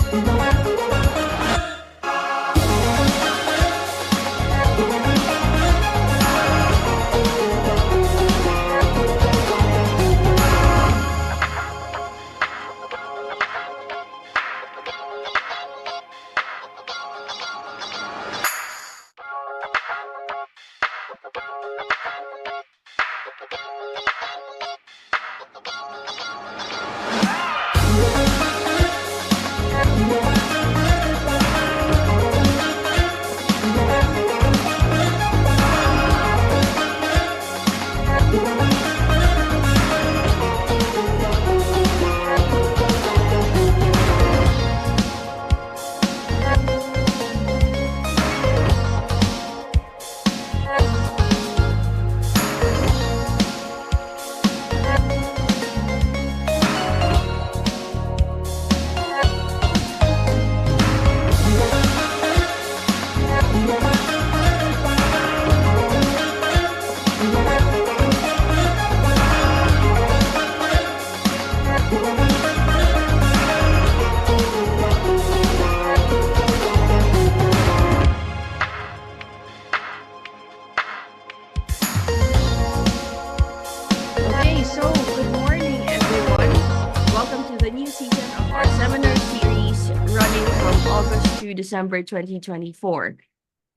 Okay, so good morning, everyone. Welcome to the new season of our seminar series running from August to December 2024.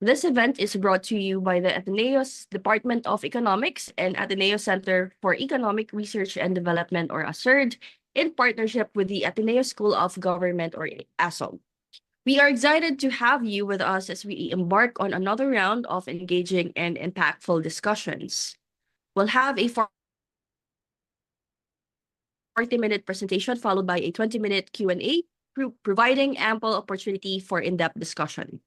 This event is brought to you by the Ateneo's Department of Economics and Ateneo Center for Economic Research and Development, or ASERD, in partnership with the Ateneo School of Government, or ASOG. We are excited to have you with us as we embark on another round of engaging and impactful discussions. We'll have a 40-minute presentation followed by a 20-minute Q&A, providing ample opportunity for in-depth discussion.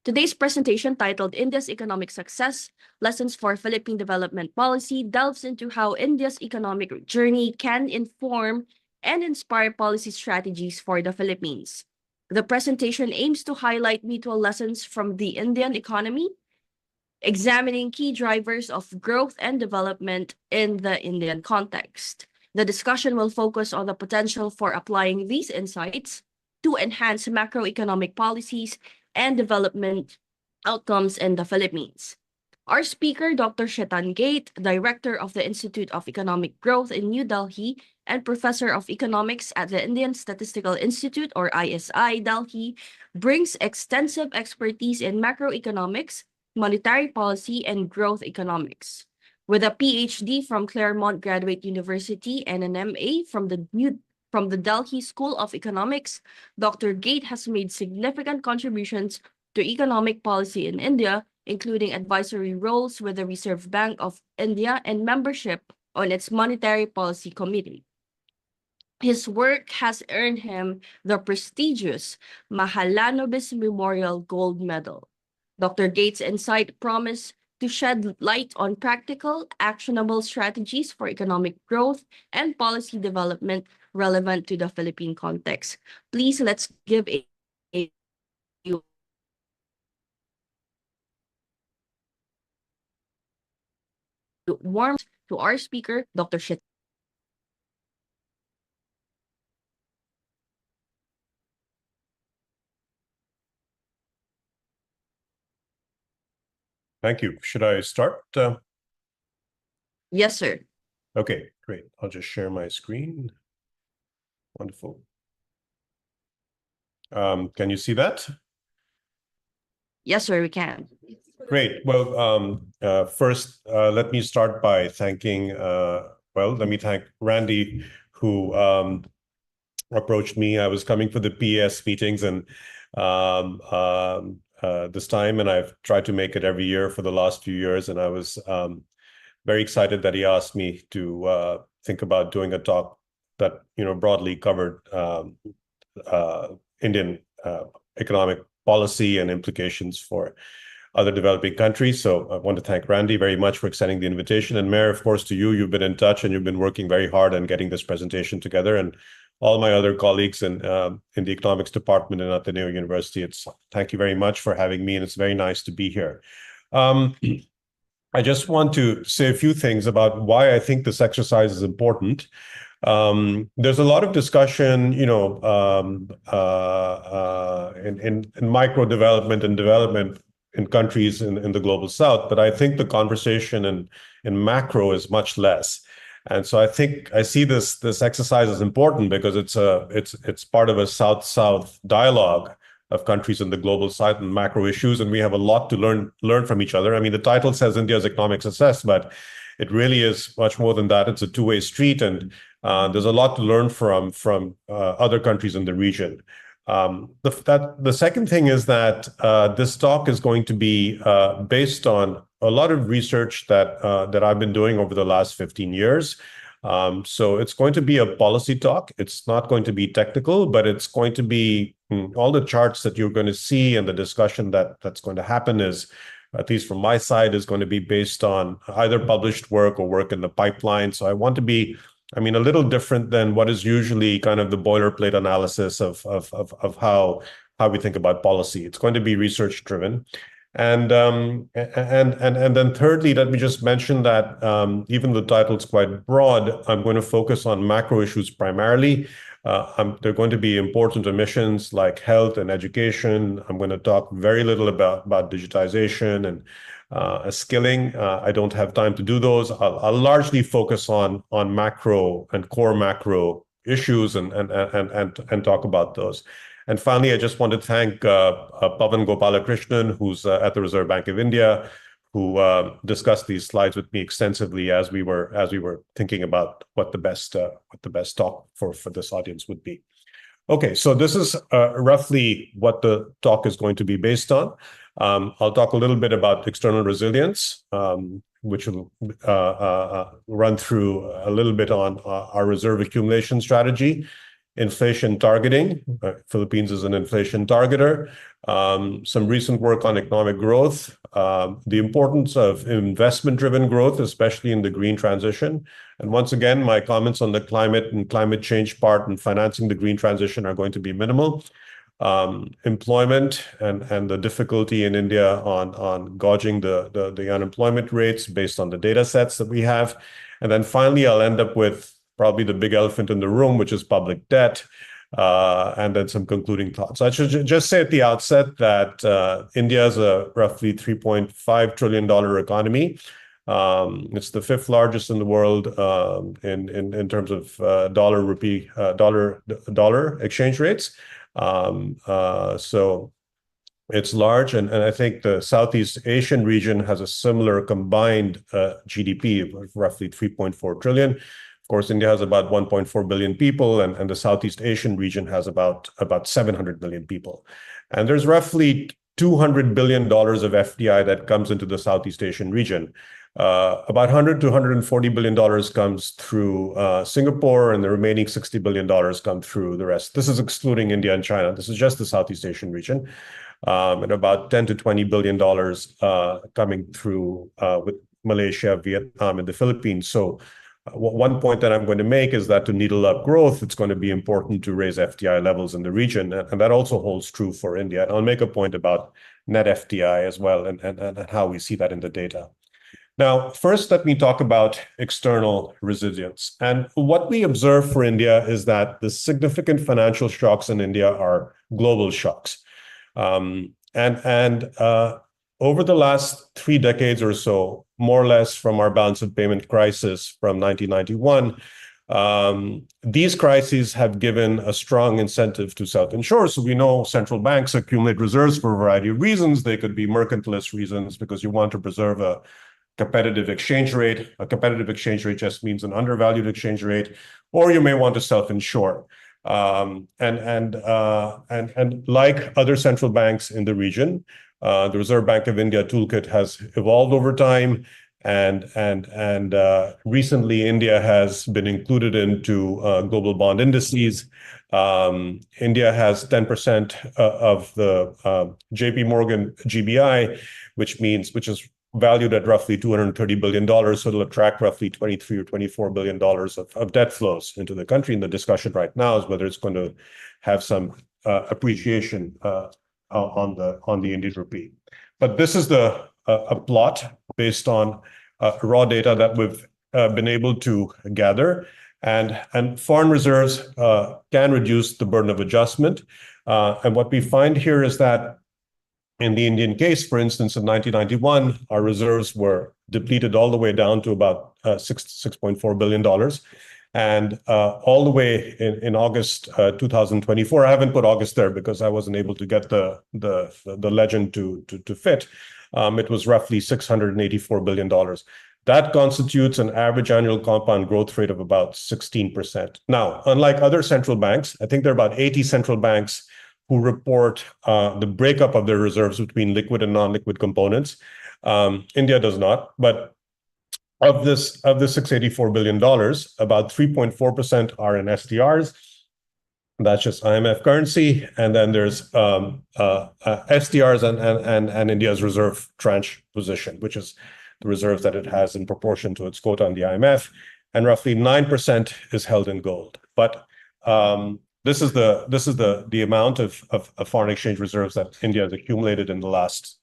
Today's presentation, titled India's Economic Success, Lessons for Philippine Development Policy, delves into how India's economic journey can inform and inspire policy strategies for the Philippines. The presentation aims to highlight mutual lessons from the Indian economy, examining key drivers of growth and development in the Indian context. The discussion will focus on the potential for applying these insights to enhance macroeconomic policies and development outcomes in the Philippines. Our speaker, Dr. Chetan Ghate, Director of the Institute of Economic Growth in New Delhi and Professor of Economics at the Indian Statistical Institute, or ISI, Delhi, brings extensive expertise in macroeconomics, monetary policy, and growth economics. With a PhD from Claremont Graduate University and an MA from the Delhi School of Economics, Dr. Ghate has made significant contributions to economic policy in India, including advisory roles with the Reserve Bank of India and membership on its Monetary Policy Committee. His work has earned him the prestigious Mahalanobis Memorial Gold Medal. Dr. Ghate's insight promise to shed light on practical, actionable strategies for economic growth and policy development relevant to the Philippine context. Please, let's give a warm to our speaker, Dr. Chetan. Thank you. Should I start? Yes, sir. Okay, great. I'll just share my screen. Wonderful. Can you see that? Yes, sir, we can. Great. Well, first, let me start by thanking, let me thank Randy, who approached me. I was coming for the PES meetings and this time, and I've tried to make it every year for the last few years, and I was very excited that he asked me to think about doing a talk that broadly covered Indian economic policy and implications for other developing countries. So I want to thank Randy very much for extending the invitation. And Mayor, of course, to you, you've been in touch and you've been working very hard on getting this presentation together. And all my other colleagues in the economics department at Ateneo University, thank you very much for having me, and it's very nice to be here. I just want to say a few things about why I think this exercise is important. There's a lot of discussion, in micro development and development in countries in the global south, but I think the conversation in macro is much less. And so I think I see this exercise as important because it's part of a South-South dialogue of countries in the global south and macro issues, and we have a lot to learn from each other. I mean, the title says India's economic success, but it really is much more than that. It's a two-way street, and there's a lot to learn from other countries in the region. The second thing is that this talk is going to be based on a lot of research that I've been doing over the last 15 years. So it's going to be a policy talk. It's not going to be technical, but it's going to be all the charts that you're going to see, and the discussion that's going to happen is, at least from my side, is going to be based on either published work or work in the pipeline. So I want to be, a little different than what is usually kind of the boilerplate analysis of how we think about policy. It's going to be research driven. And then thirdly, let me just mention that even the title's quite broad. I'm going to focus on macro issues primarily. They're going to be important emissions like health and education. I'm going to talk very little about digitization and skilling. I don't have time to do those. I'll largely focus on macro and core macro issues and talk about those. And finally, I just want to thank Pavan Gopalakrishnan, who's at the Reserve Bank of India, who discussed these slides with me extensively as we were thinking about what the best talk for this audience would be. Okay, so this is roughly what the talk is going to be based on. I'll talk a little bit about external resilience, which will run through a little bit on our reserve accumulation strategy. Inflation targeting. Philippines is an inflation targeter. Some recent work on economic growth, the importance of investment-driven growth, especially in the green transition. And once again, my comments on the climate and climate change part and financing the green transition are going to be minimal. Employment and the difficulty in India on gauging the unemployment rates based on the data sets that we have. And then finally, I'll end up with probably the big elephant in the room, which is public debt, and then some concluding thoughts. I should just say at the outset that India is a roughly $3.5 trillion economy. It's the fifth largest in the world in terms of dollar exchange rates. So it's large, and I think the Southeast Asian region has a similar combined GDP of roughly 3.4 trillion. Of course, India has about 1.4 billion people, and the Southeast Asian region has about 700 million people. And there's roughly $200 billion of FDI that comes into the Southeast Asian region. About $100 to $140 billion comes through Singapore, and the remaining $60 billion come through the rest. This is excluding India and China. This is just the Southeast Asian region. And about $10 to $20 billion coming through with Malaysia, Vietnam, and the Philippines. So one point that I'm going to make is that to needle up growth, it's going to be important to raise FDI levels in the region. And that also holds true for India. And I'll make a point about net FDI as well, and how we see that in the data. Now, first, let me talk about external resilience. And what we observe for India is that the significant financial shocks in India are global shocks. Over the last 3 decades or so, more or less from our balance of payment crisis from 1991, these crises have given a strong incentive to self-insure. So we know central banks accumulate reserves for a variety of reasons. They could be mercantilist reasons because you want to preserve a competitive exchange rate. A competitive exchange rate just means an undervalued exchange rate, or you may want to self-insure. And like other central banks in the region, the Reserve Bank of India toolkit has evolved over time, and recently India has been included into global bond indices. India has 10% of the JP Morgan GBI, which is valued at roughly $230 billion. So it'll attract roughly $23 or $24 billion of debt flows into the country. And the discussion right now is whether it's going to have some appreciation on the Indian rupee. But this is a plot based on raw data that we've been able to gather. And foreign reserves can reduce the burden of adjustment. And what we find here is that in the Indian case, for instance, in 1991, our reserves were depleted all the way down to about $6.4 billion. And all the way in August 2024, I haven't put August there because I wasn't able to get the legend to fit. It was roughly $684 billion. That constitutes an average annual compound growth rate of about 16%. Now, unlike other central banks, I think there are about 80 central banks who report the breakup of their reserves between liquid and non-liquid components. India does not, but of the $684 billion, about 3.4% are in SDRs. That's just IMF currency. And then there's SDRs and India's reserve tranche position, which is the reserves that it has in proportion to its quota on the IMF. And roughly 9% is held in gold. But this is the amount of foreign exchange reserves that India has accumulated in the last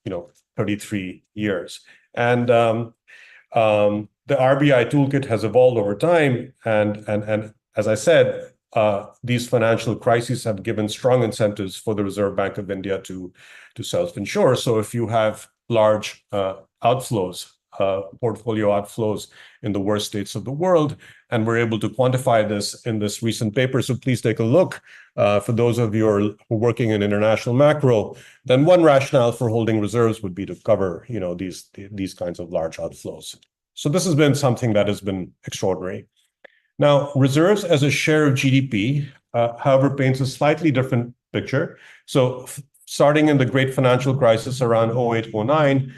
33 years. And the RBI toolkit has evolved over time, and as I said, these financial crises have given strong incentives for the Reserve Bank of India to self-insure. So if you have large outflows, portfolio outflows in the worst states of the world, and we're able to quantify this in this recent paper. So please take a look. For those of you who are working in international macro, then one rationale for holding reserves would be to cover, these kinds of large outflows. So this has been something that has been extraordinary. Now, reserves as a share of GDP, however, paints a slightly different picture. So starting in the great financial crisis around 08-09,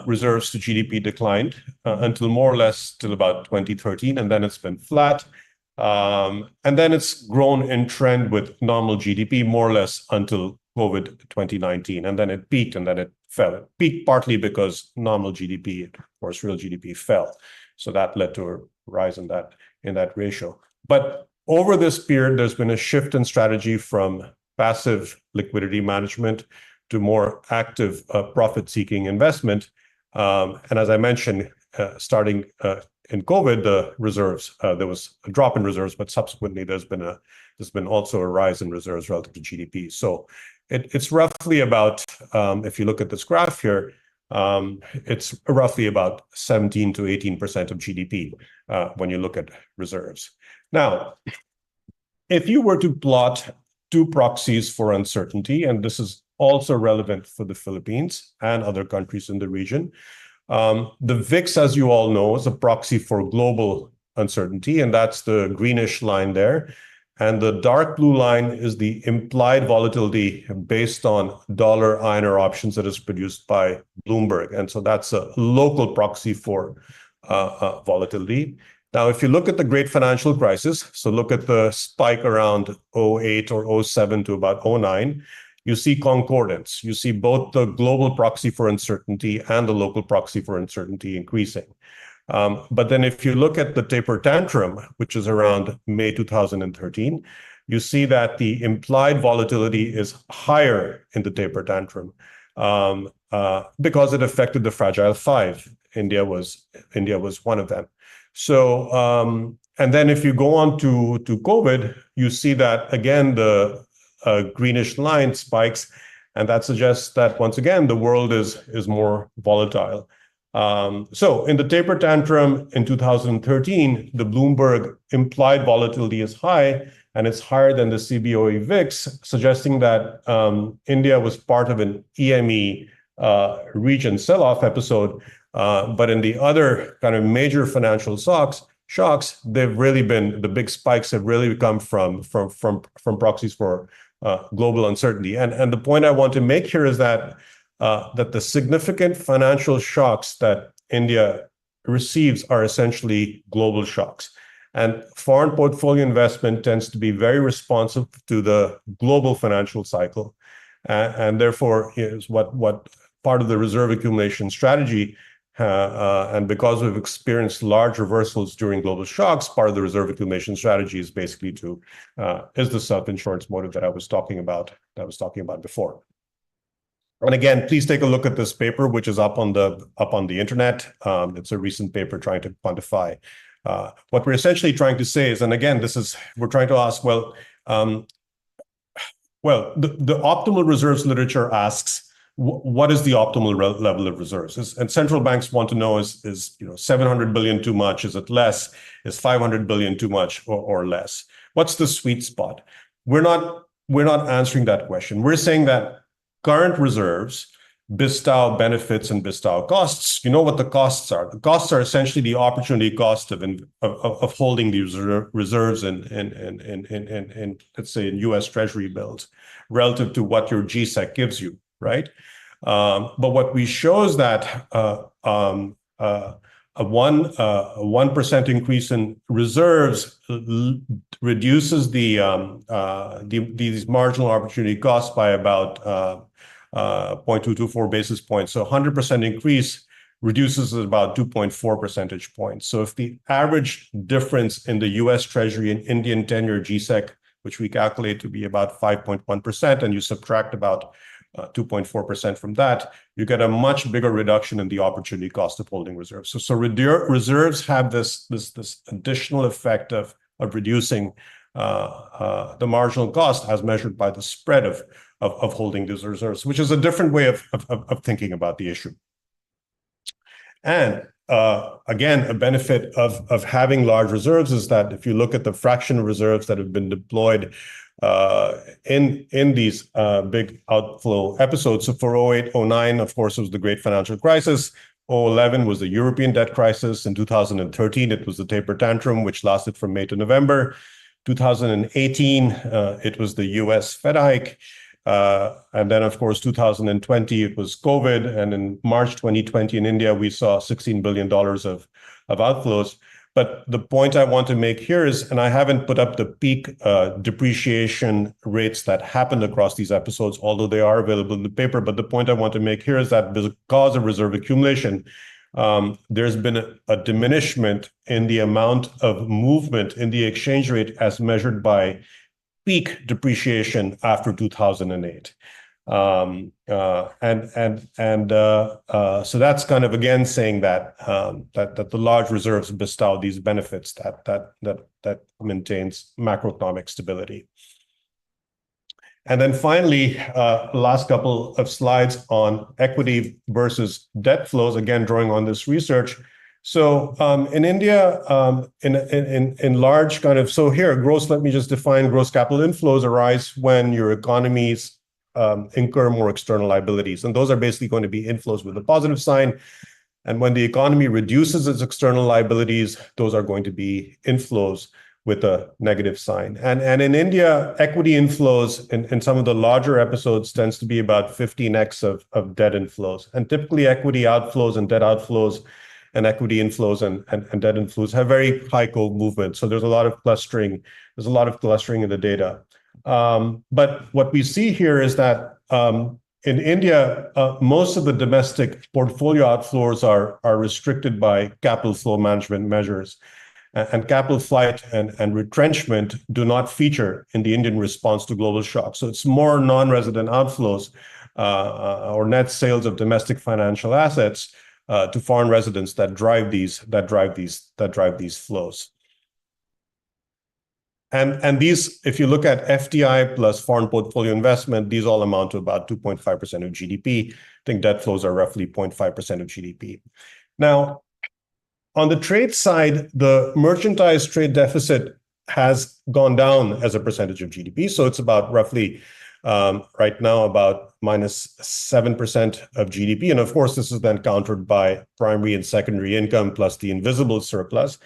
reserves to GDP declined until more or less till about 2013, and then it's been flat. And then it's grown in trend with normal GDP more or less until COVID 2019, and then it peaked and then it fell. It peaked partly because normal GDP, of course, real GDP fell. So that led to a rise in that ratio. But over this period, there's been a shift in strategy from passive liquidity management to more active profit-seeking investment. And as I mentioned, starting in COVID, the reserves, there was a drop in reserves, but subsequently there's been also a rise in reserves relative to GDP. So it's roughly about, if you look at this graph here, it's roughly about 17 to 18% of GDP when you look at reserves. Now, if you were to plot two proxies for uncertainty, and this is also relevant for the Philippines and other countries in the region, the VIX, as you all know, is a proxy for global uncertainty, and that's the greenish line there. And the dark blue line is the implied volatility based on dollar INR options that is produced by Bloomberg. And so that's a local proxy for volatility. Now, if you look at the great financial crisis, so look at the spike around 08 or 07 to about 09, you see concordance. You see both the global proxy for uncertainty and the local proxy for uncertainty increasing. But then if you look at the taper tantrum, which is around May 2013, you see that the implied volatility is higher in the taper tantrum because it affected the fragile five. India was one of them. So, and then if you go on to COVID, you see that again, the greenish line spikes, and that suggests that once again, the world is more volatile. So in the taper tantrum in 2013, the Bloomberg implied volatility is high, and it's higher than the CBOE VIX, suggesting that India was part of an EME region sell-off episode. But in the other kind of major financial shocks, they've really been, the big spikes have really come from proxies for global uncertainty. And the point I want to make here is that the significant financial shocks that India receives are essentially global shocks. And foreign portfolio investment tends to be very responsive to the global financial cycle. And therefore, is what part of the reserve accumulation strategy, and because we've experienced large reversals during global shocks, part of the reserve accumulation strategy is basically is the self-insurance motive that I was talking about before. And again, please take a look at this paper, which is up on the internet. It's a recent paper trying to quantify What we're essentially trying to say is, and again, we're trying to ask, the optimal reserves literature asks, what is the optimal level of reserves? And central banks want to know is 700 billion too much? Is it less? Is 500 billion too much or less? What's the sweet spot? We're not answering that question. We're saying that current reserves bestow benefits and bestow costs. You know what the costs are? The costs are essentially the opportunity cost of holding these reserves in let's say in U.S. Treasury bills relative to what your GSEC gives you, right? But what we show is that a 1% increase in reserves reduces these marginal opportunity costs by about 0.224 basis points. So 100% increase reduces it about 2.4 percentage points. So if the average difference in the US Treasury and Indian 10-year GSEC, which we calculate to be about 5.1%, and you subtract about 2.4% from that, you get a much bigger reduction in the opportunity cost of holding reserves. So reserves have this additional effect of reducing the marginal cost as measured by the spread of holding these reserves, which is a different way of thinking about the issue. And again, a benefit of having large reserves is that if you look at the fraction of reserves that have been deployed in these big outflow episodes. So for 08, 09, of course, it was the great financial crisis. 2011 was the European debt crisis. In 2013, it was the taper tantrum, which lasted from May to November. 2018, it was the US Fed hike. And then, of course, 2020, it was COVID. And in March 2020 in India, we saw $16 billion of outflows. But the point I want to make here is, and I haven't put up the peak depreciation rates that happened across these episodes, although they are available in the paper. But the point I want to make here is that because of reserve accumulation, there's been a diminishment in the amount of movement in the exchange rate as measured by peak depreciation after 2008. So that's kind of again saying that that the large reserves bestow these benefits that maintains macroeconomic stability. And then finally, last couple of slides on equity versus debt flows, again drawing on this research. So in India, in large kind of, so here, let me just define gross capital inflows arise when your economies incur more external liabilities. And those are basically going to be inflows with a positive sign. And when the economy reduces its external liabilities, those are going to be inflows with a negative sign. And in India, equity inflows in some of the larger episodes tends to be about 15x of debt inflows. And typically equity outflows and debt outflows and equity inflows and debt inflows have very high co-movement. So there's a lot of clustering. There's a lot of clustering in the data. But what we see here is that in India, most of the domestic portfolio outflows are restricted by capital flow management measures. And capital flight and retrenchment do not feature in the Indian response to global shocks. So it's more non-resident outflows or net sales of domestic financial assets to foreign residents that drive these flows. And these, if you look at FDI plus foreign portfolio investment, these all amount to about 2.5% of GDP. I think debt flows are roughly 0.5% of GDP. Now, on the trade side, the merchandise trade deficit has gone down as a percentage of GDP. So it's about roughly right now about -7% of GDP. And of course, this is then countered by primary and secondary income plus the invisible surplus.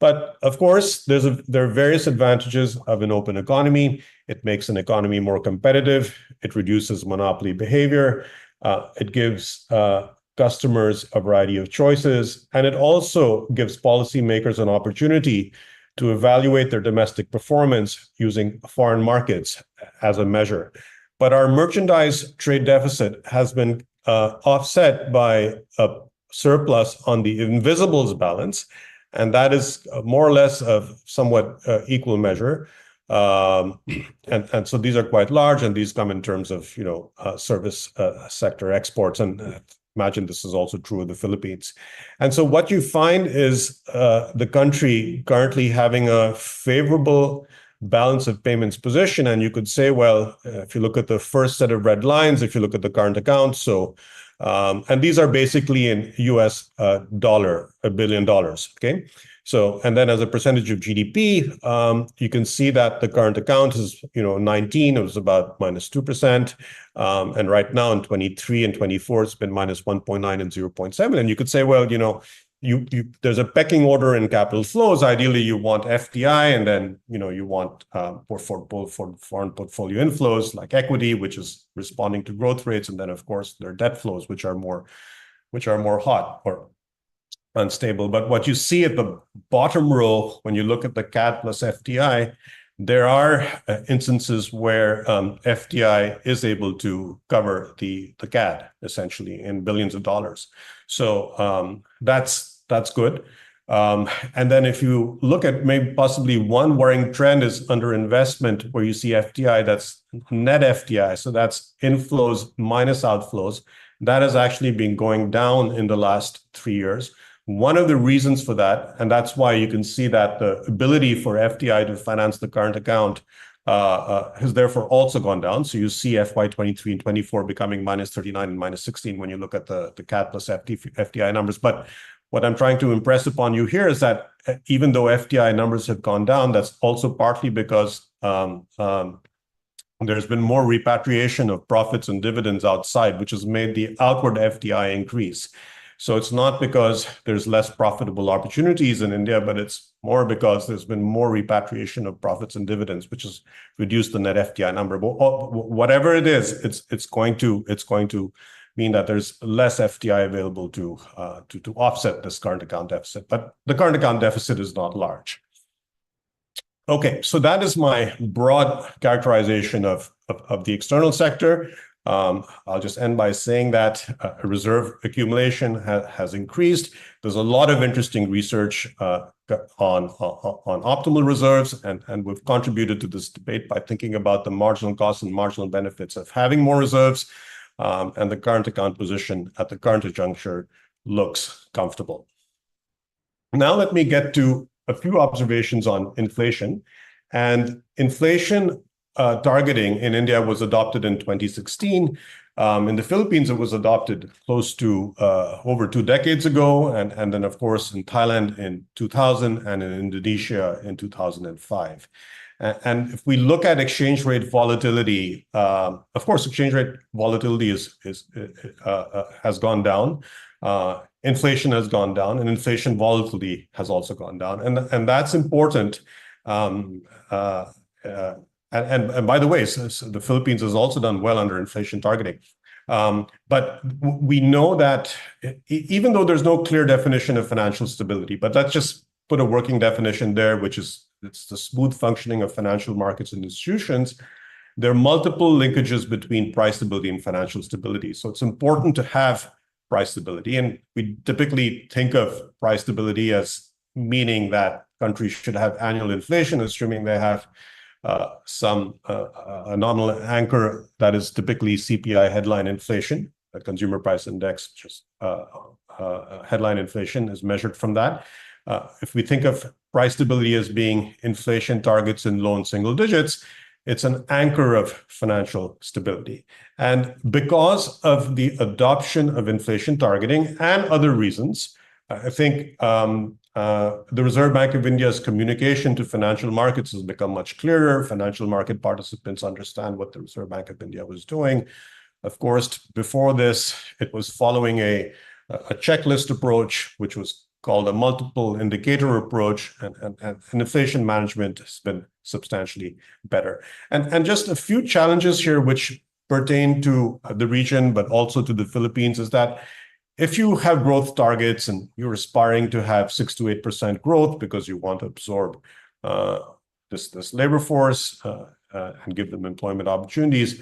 But of course, there are various advantages of an open economy. It makes an economy more competitive. It reduces monopoly behavior. It gives customers a variety of choices. And it also gives policymakers an opportunity to evaluate their domestic performance using foreign markets as a measure. But our merchandise trade deficit has been offset by a surplus on the invisibles balance. And that is more or less of somewhat equal measure. And so these are quite large, and these come in terms of, service sector exports and imagine this is also true of the Philippines. And so what you find is the country currently having a favorable balance of payments position. And you could say, well, if you look at the first set of red lines, if you look at the current account, so and these are basically in US dollar, $1 billion, okay? So, and then as a percentage of GDP, you can see that the current account is, 19, it was about -2%. And right now in 23 and 24, it's been -1.9 and 0.7. And you could say, well, there's a pecking order in capital flows. Ideally, you want FDI, and then you want for foreign portfolio inflows like equity, which is responding to growth rates, and then of course there are debt flows, which are more hot or unstable. But what you see at the bottom row, when you look at the CAD plus FDI, there are instances where FDI is able to cover the CAD essentially in billions of dollars. So that's good. And then if you look at maybe possibly one worrying trend is underinvestment, where you see FDI, that's net FDI. So that's inflows minus outflows. That has actually been going down in the last 3 years. One of the reasons for that, and that's why you can see that the ability for FDI to finance the current account has therefore also gone down. So you see FY23 and 24 becoming -39 and -16 when you look at the CAD plus FDI numbers. But what I'm trying to impress upon you here is that even though FDI numbers have gone down, that's also partly because there's been more repatriation of profits and dividends outside, which has made the outward FDI increase. So it's not because there's less profitable opportunities in India, but it's more because there's been more repatriation of profits and dividends, which has reduced the net FDI number. But whatever it is, it's going to mean that there's less FDI available to offset this current account deficit. But the current account deficit is not large. Okay, so that is my broad characterization of the external sector. I'll just end by saying that reserve accumulation has increased. There's a lot of interesting research on optimal reserves, and we've contributed to this debate by thinking about the marginal costs and marginal benefits of having more reserves, and the current account position at the current juncture looks comfortable. Now let me get to a few observations on inflation. And inflation targeting in India was adopted in 2016. In the Philippines, it was adopted close to over 2 decades ago, and then, of course, in Thailand in 2000 and in Indonesia in 2005. And if we look at exchange rate volatility, of course, exchange rate volatility has gone down. Inflation has gone down, and inflation volatility has also gone down, and that's important. And by the way, so the Philippines has also done well under inflation targeting. But we know that even though there's no clear definition of financial stability, but let's just put a working definition there, which is it's the smooth functioning of financial markets and institutions. There are multiple linkages between price stability and financial stability. So it's important to have price stability. And we typically think of price stability as meaning that countries should have annual inflation, assuming they have a nominal anchor that is typically CPI headline inflation, a consumer price index, just headline inflation is measured from that. If we think of price stability as being inflation targets in low and single digits, it's an anchor of financial stability. And because of the adoption of inflation targeting and other reasons, I think the Reserve Bank of India's communication to financial markets has become much clearer. Financial market participants understand what the Reserve Bank of India was doing. Of course, before this, it was following a checklist approach, which was called a multiple indicator approach, and inflation management has been substantially better. And just a few challenges here which pertain to the region, but also to the Philippines, is that if you have growth targets and you're aspiring to have 6 to 8% growth because you want to absorb this labor force and give them employment opportunities,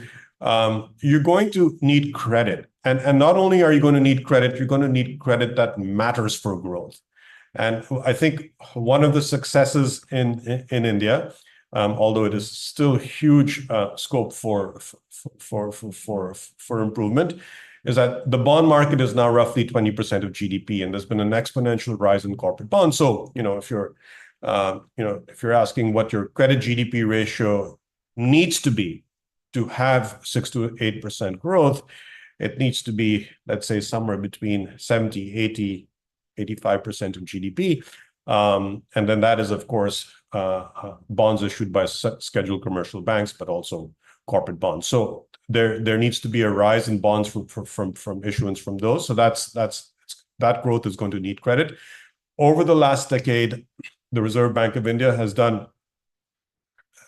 you're going to need credit. And not only are you going to need credit, you're going to need credit that matters for growth. And I think one of the successes in India, although it is still huge scope for improvement, is that the bond market is now roughly 20% of GDP, and there's been an exponential rise in corporate bonds. So, if you're asking what your credit GDP ratio needs to be to have 6 to 8% growth, it needs to be, let's say, somewhere between 70, 80, 85% of GDP. And then that is, of course, bonds issued by scheduled commercial banks, but also corporate bonds. So there needs to be a rise in bonds from issuance from those. So that growth is going to need credit. Over the last decade, the Reserve Bank of India has done,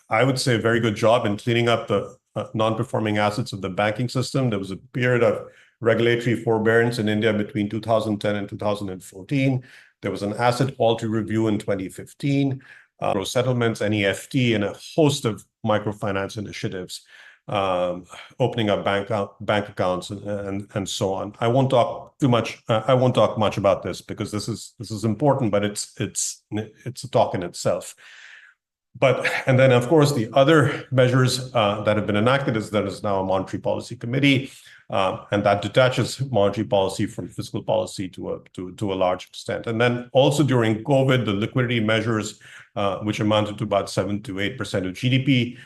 I would say, a very good job in cleaning up the non-performing assets of the banking system. There was a period of regulatory forbearance in India between 2010 and 2014. There was an asset quality review in 2015, settlements, NEFT, and a host of microfinance initiatives, opening up bank accounts and so on. I won't talk too much. I won't talk much about this because this is important, but it's a talk in itself. And then, of course, the other measures that have been enacted is there is now a monetary policy committee, and that detaches monetary policy from fiscal policy to a large extent. And then also during COVID, the liquidity measures, which amounted to about 7 to 8% of GDP,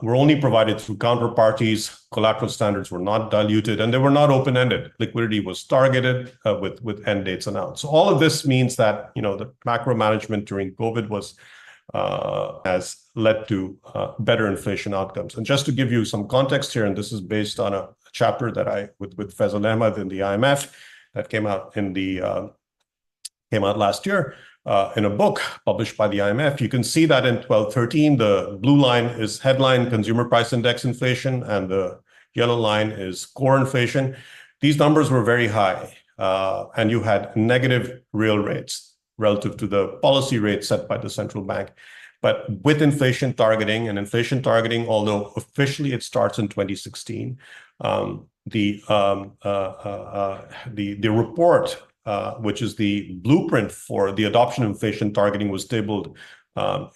were only provided through counterparties. Collateral standards were not diluted, and they were not open-ended. Liquidity was targeted with end dates announced. So all of this means that the macro management during COVID has led to better inflation outcomes. And just to give you some context here, and this is based on a chapter that with Faisal Ahmad in the IMF that came out last year in a book published by the IMF. You can see that in 1213, the blue line is headline consumer price index inflation, and the yellow line is core inflation. These numbers were very high, and you had negative real rates relative to the policy rate set by the central bank. But with inflation targeting, although officially it starts in 2016, the report, which is the blueprint for the adoption of inflation targeting, was tabled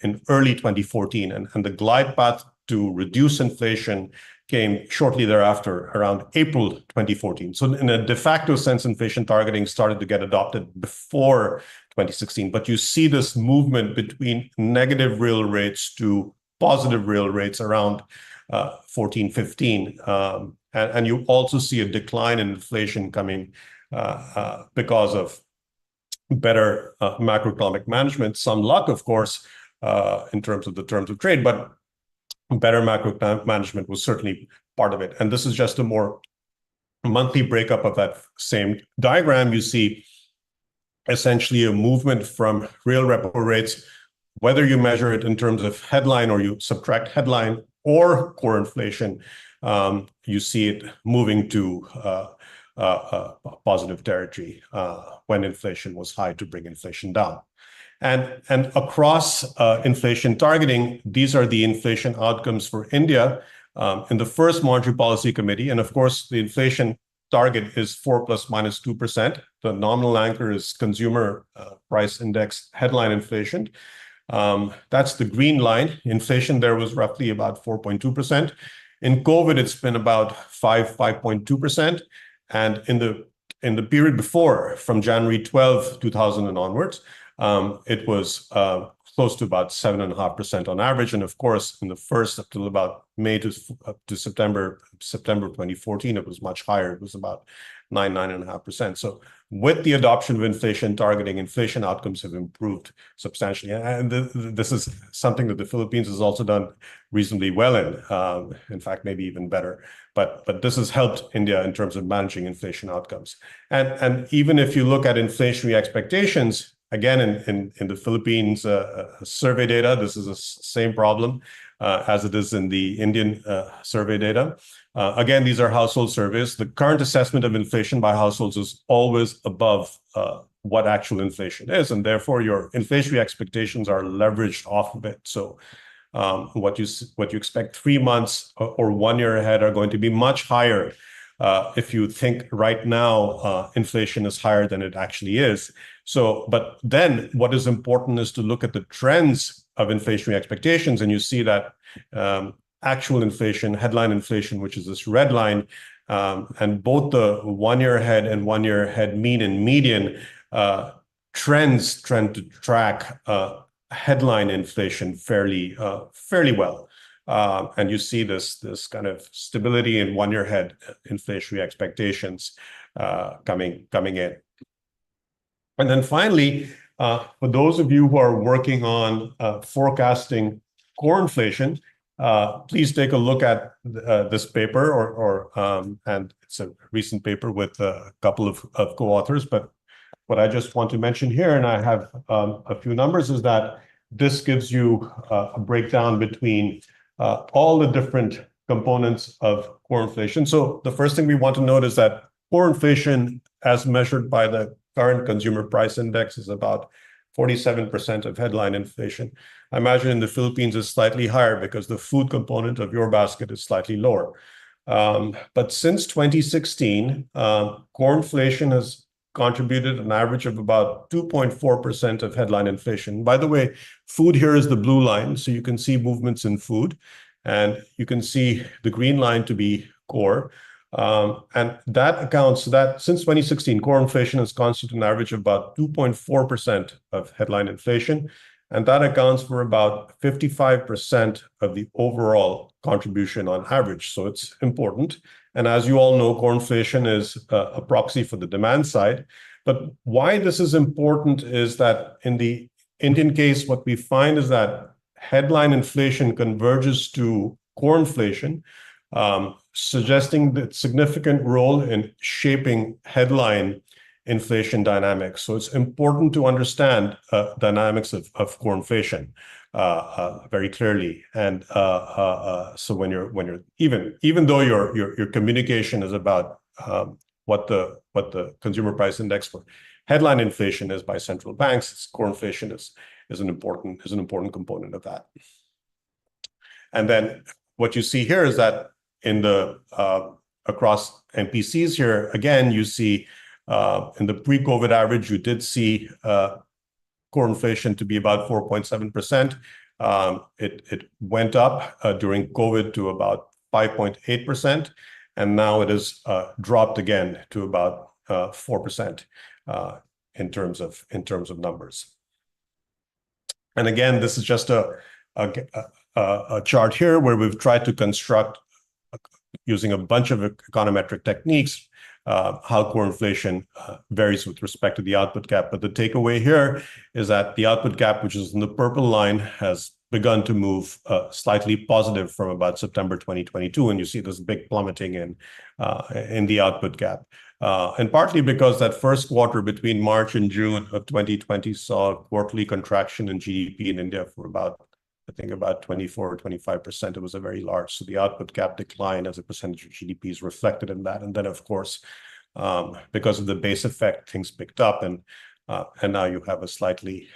in early 2014, and the glide path to reduce inflation came shortly thereafter, around April 2014. So in a de facto sense, inflation targeting started to get adopted before 2016. But you see this movement between negative real rates to positive real rates around 14, 15. And you also see a decline in inflation coming because of better macroeconomic management. Some luck, of course, in terms of the terms of trade, but better macro management was certainly part of it. And this is just a more monthly breakup of that same diagram. You see essentially a movement from real repo rates, whether you measure it in terms of headline or you subtract headline or core inflation, you see it moving to positive territory when inflation was high to bring inflation down. And across inflation targeting, these are the inflation outcomes for India in the first Monetary Policy Committee. And of course, the inflation target is 4 plus minus 2%. The nominal anchor is consumer price index headline inflation. That's the green line. Inflation there was roughly about 4.2%. In COVID, it's been about 5.2%. And in the period before, from January 12, 2000 and onwards, it was close to about 7.5% on average. And of course, in the first up till about May to September 2014, it was much higher. It was about 9.5%. So with the adoption of inflation targeting, inflation outcomes have improved substantially. And this is something that the Philippines has also done reasonably well in fact, maybe even better. But this has helped India in terms of managing inflation outcomes. And even if you look at inflationary expectations, again, in the Philippines survey data, this is the same problem as it is in the Indian survey data. Again, these are household surveys. The current assessment of inflation by households is always above what actual inflation is, and therefore your inflationary expectations are leveraged off of it. So what you expect 3 months or 1 year ahead are going to be much higher if you think right now inflation is higher than it actually is. So, but then what is important is to look at the trends of inflationary expectations, and you see that actual inflation, headline inflation, which is this red line, And both the 1-year ahead and 1-year ahead mean and median trends trend to track headline inflation fairly well. And you see this kind of stability in 1-year ahead inflationary expectations coming in. And then finally, for those of you who are working on forecasting core inflation, please take a look at this paper, and it's a recent paper with a couple of co-authors. But what I just want to mention here, and I have a few numbers, is that this gives you a breakdown between all the different components of core inflation. So the first thing we want to note is that core inflation, as measured by the current consumer price index, is about 47% of headline inflation. I imagine in the Philippines is slightly higher because the food component of your basket is slightly lower. But since 2016, core inflation has contributed an average of about 2.4% of headline inflation. By the way, food here is the blue line, so you can see movements in food, and you can see the green line to be core. And that accounts that since 2016, core inflation has constituted an average of about 2.4% of headline inflation, and that accounts for about 55% of the overall contribution on average. So it's important. And as you all know, core inflation is a proxy for the demand side. But why this is important is that in the Indian case, what we find is that headline inflation converges to core inflation, suggesting the significant role in shaping headline inflation dynamics. So it's important to understand dynamics of core inflation very clearly. And so when you're even though your communication is about what the consumer price index for headline inflation is by central banks, core inflation is an important component of that. And then what you see here is that in the across MPCs here, again, you see in the pre-COVID average, you did see core inflation to be about 4.7%. It went up during COVID to about 5.8%, and now it has dropped again to about 4% in terms of numbers. And again, this is just a chart here where we've tried to construct, using a bunch of econometric techniques, how core inflation varies with respect to the output gap. But the takeaway here is that the output gap, which is in the purple line, has begun to move slightly positive from about September 2022, and you see this big plummeting in the output gap. And partly because that first quarter between March and June of 2020 saw a quarterly contraction in GDP in India for about 24 or 25%. It was a very large. So the output gap decline as a percentage of GDP is reflected in that. And then, of course, because of the base effect, things picked up, and now you have a slightly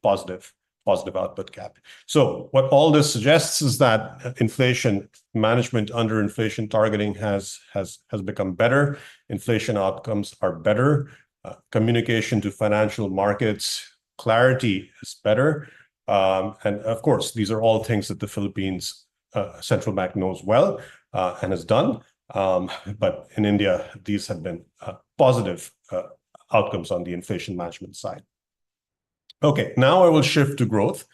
positive output gap. So what all this suggests is that inflation management under inflation targeting has become better. Inflation outcomes are better. Communication to financial markets, clarity is better. And of course, these are all things that the Philippines central bank knows well and has done. But in India, these have been positive outcomes on the inflation management side. Okay, now I will shift to growth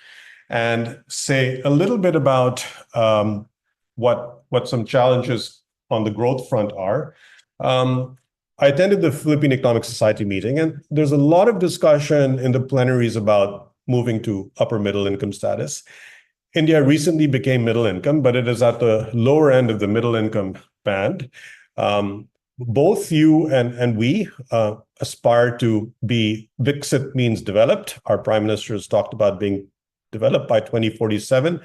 and say a little bit about what some challenges on the growth front are. I attended the Philippine Economic Society meeting, and there's a lot of discussion in the plenaries about moving to upper middle income status. India recently became middle income, but it is at the lower end of the middle income band. Both you and we aspire to be Viksit means developed. Our prime minister has talked about being developed by 2047.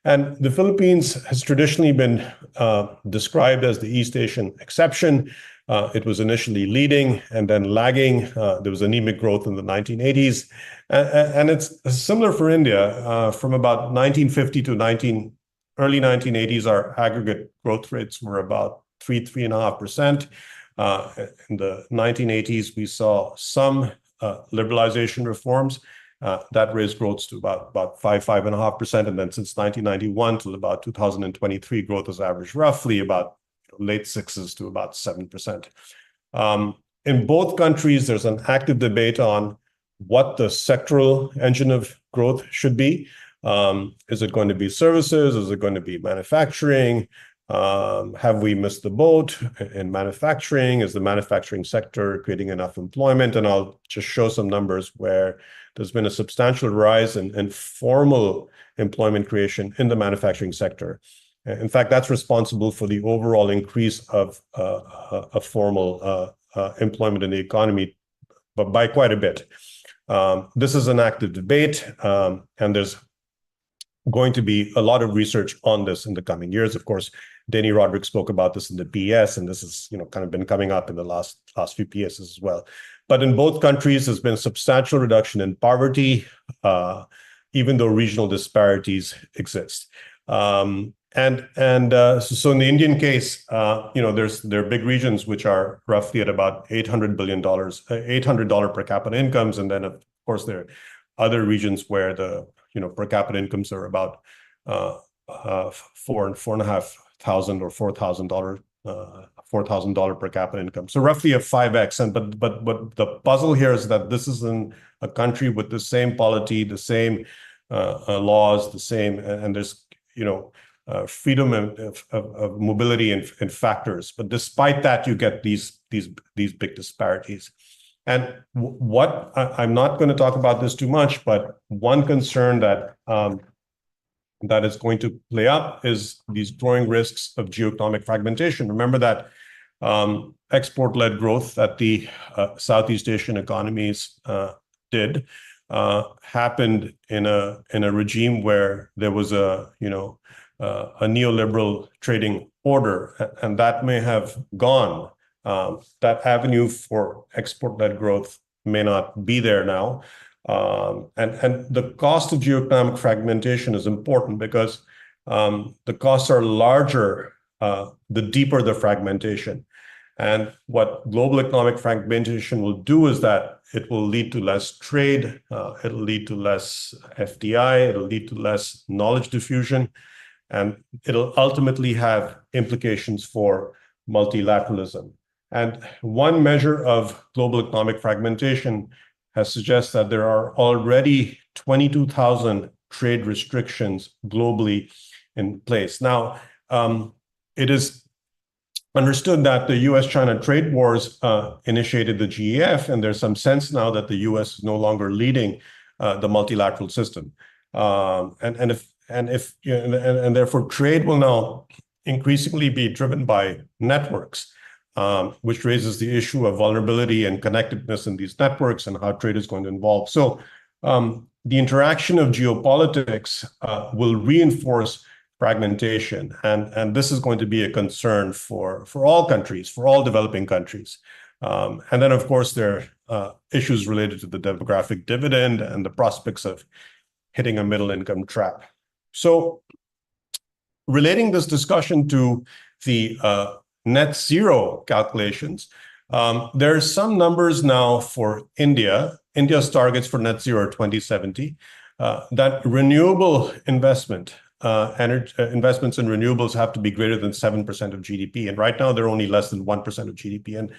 And the Philippines has traditionally been described as the East Asian exception. It was initially leading and then lagging. There was anemic growth in the 1980s. And it's similar for India. From about 1950 to early 1980s, our aggregate growth rates were about 3.5%. In the 1980s, we saw some liberalization reforms that raised growth to about 5.5%. And then since 1991 till about 2023, growth has averaged roughly about late 6s to about 7%. In both countries, there's an active debate on what the sectoral engine of growth should be. Is it going to be services? Is it going to be manufacturing? Have we missed the boat in manufacturing? Is the manufacturing sector creating enough employment? And I'll just show some numbers where there's been a substantial rise in formal employment creation in the manufacturing sector. In fact, that's responsible for the overall increase of formal employment in the economy, but by quite a bit. This is an active debate, and there's going to be a lot of research on this in the coming years. Of course, Danny Roderick spoke about this in the PS, and this has kind of been coming up in the last few PSs as well. But in both countries, there's been a substantial reduction in poverty, even though regional disparities exist. So in the Indian case, there are big regions which are roughly at about $800 per capita incomes, and then of course there are other regions where the per capita incomes are about $4,500 or $4,000 per capita income. So roughly a 5x. But the puzzle here is that this is in a country with the same polity, the same laws, the same, and there's freedom of mobility and factors. But despite that, you get these big disparities. And what I'm not going to talk about this too much, but one concern that is going to play up is these growing risks of geoeconomic fragmentation. Remember that export-led growth that the Southeast Asian economies did happened in a regime where there was a neoliberal trading order, and that may have gone. That avenue for export-led growth may not be there now. And the cost of geoeconomic fragmentation is important because the costs are larger the deeper the fragmentation. And what global economic fragmentation will do is that it will lead to less trade, it'll lead to less FDI, it'll lead to less knowledge diffusion, and it'll ultimately have implications for multilateralism. And one measure of global economic fragmentation has suggested that there are already 22,000 trade restrictions globally in place. Now, it is understood that the US-China trade wars initiated the GEF, and there's some sense now that the US is no longer leading the multilateral system. And therefore, trade will now increasingly be driven by networks. Which raises the issue of vulnerability and connectedness in these networks and how trade is going to evolve. So the interaction of geopolitics will reinforce fragmentation. And this is going to be a concern for all countries, for all developing countries. And then, of course, there are issues related to the demographic dividend and the prospects of hitting a middle income trap. So relating this discussion to the net zero calculations, there are some numbers now for India. India's targets for net zero are 2070. That renewable investments in renewables have to be greater than 7% of GDP. And right now, they're only less than 1% of GDP. And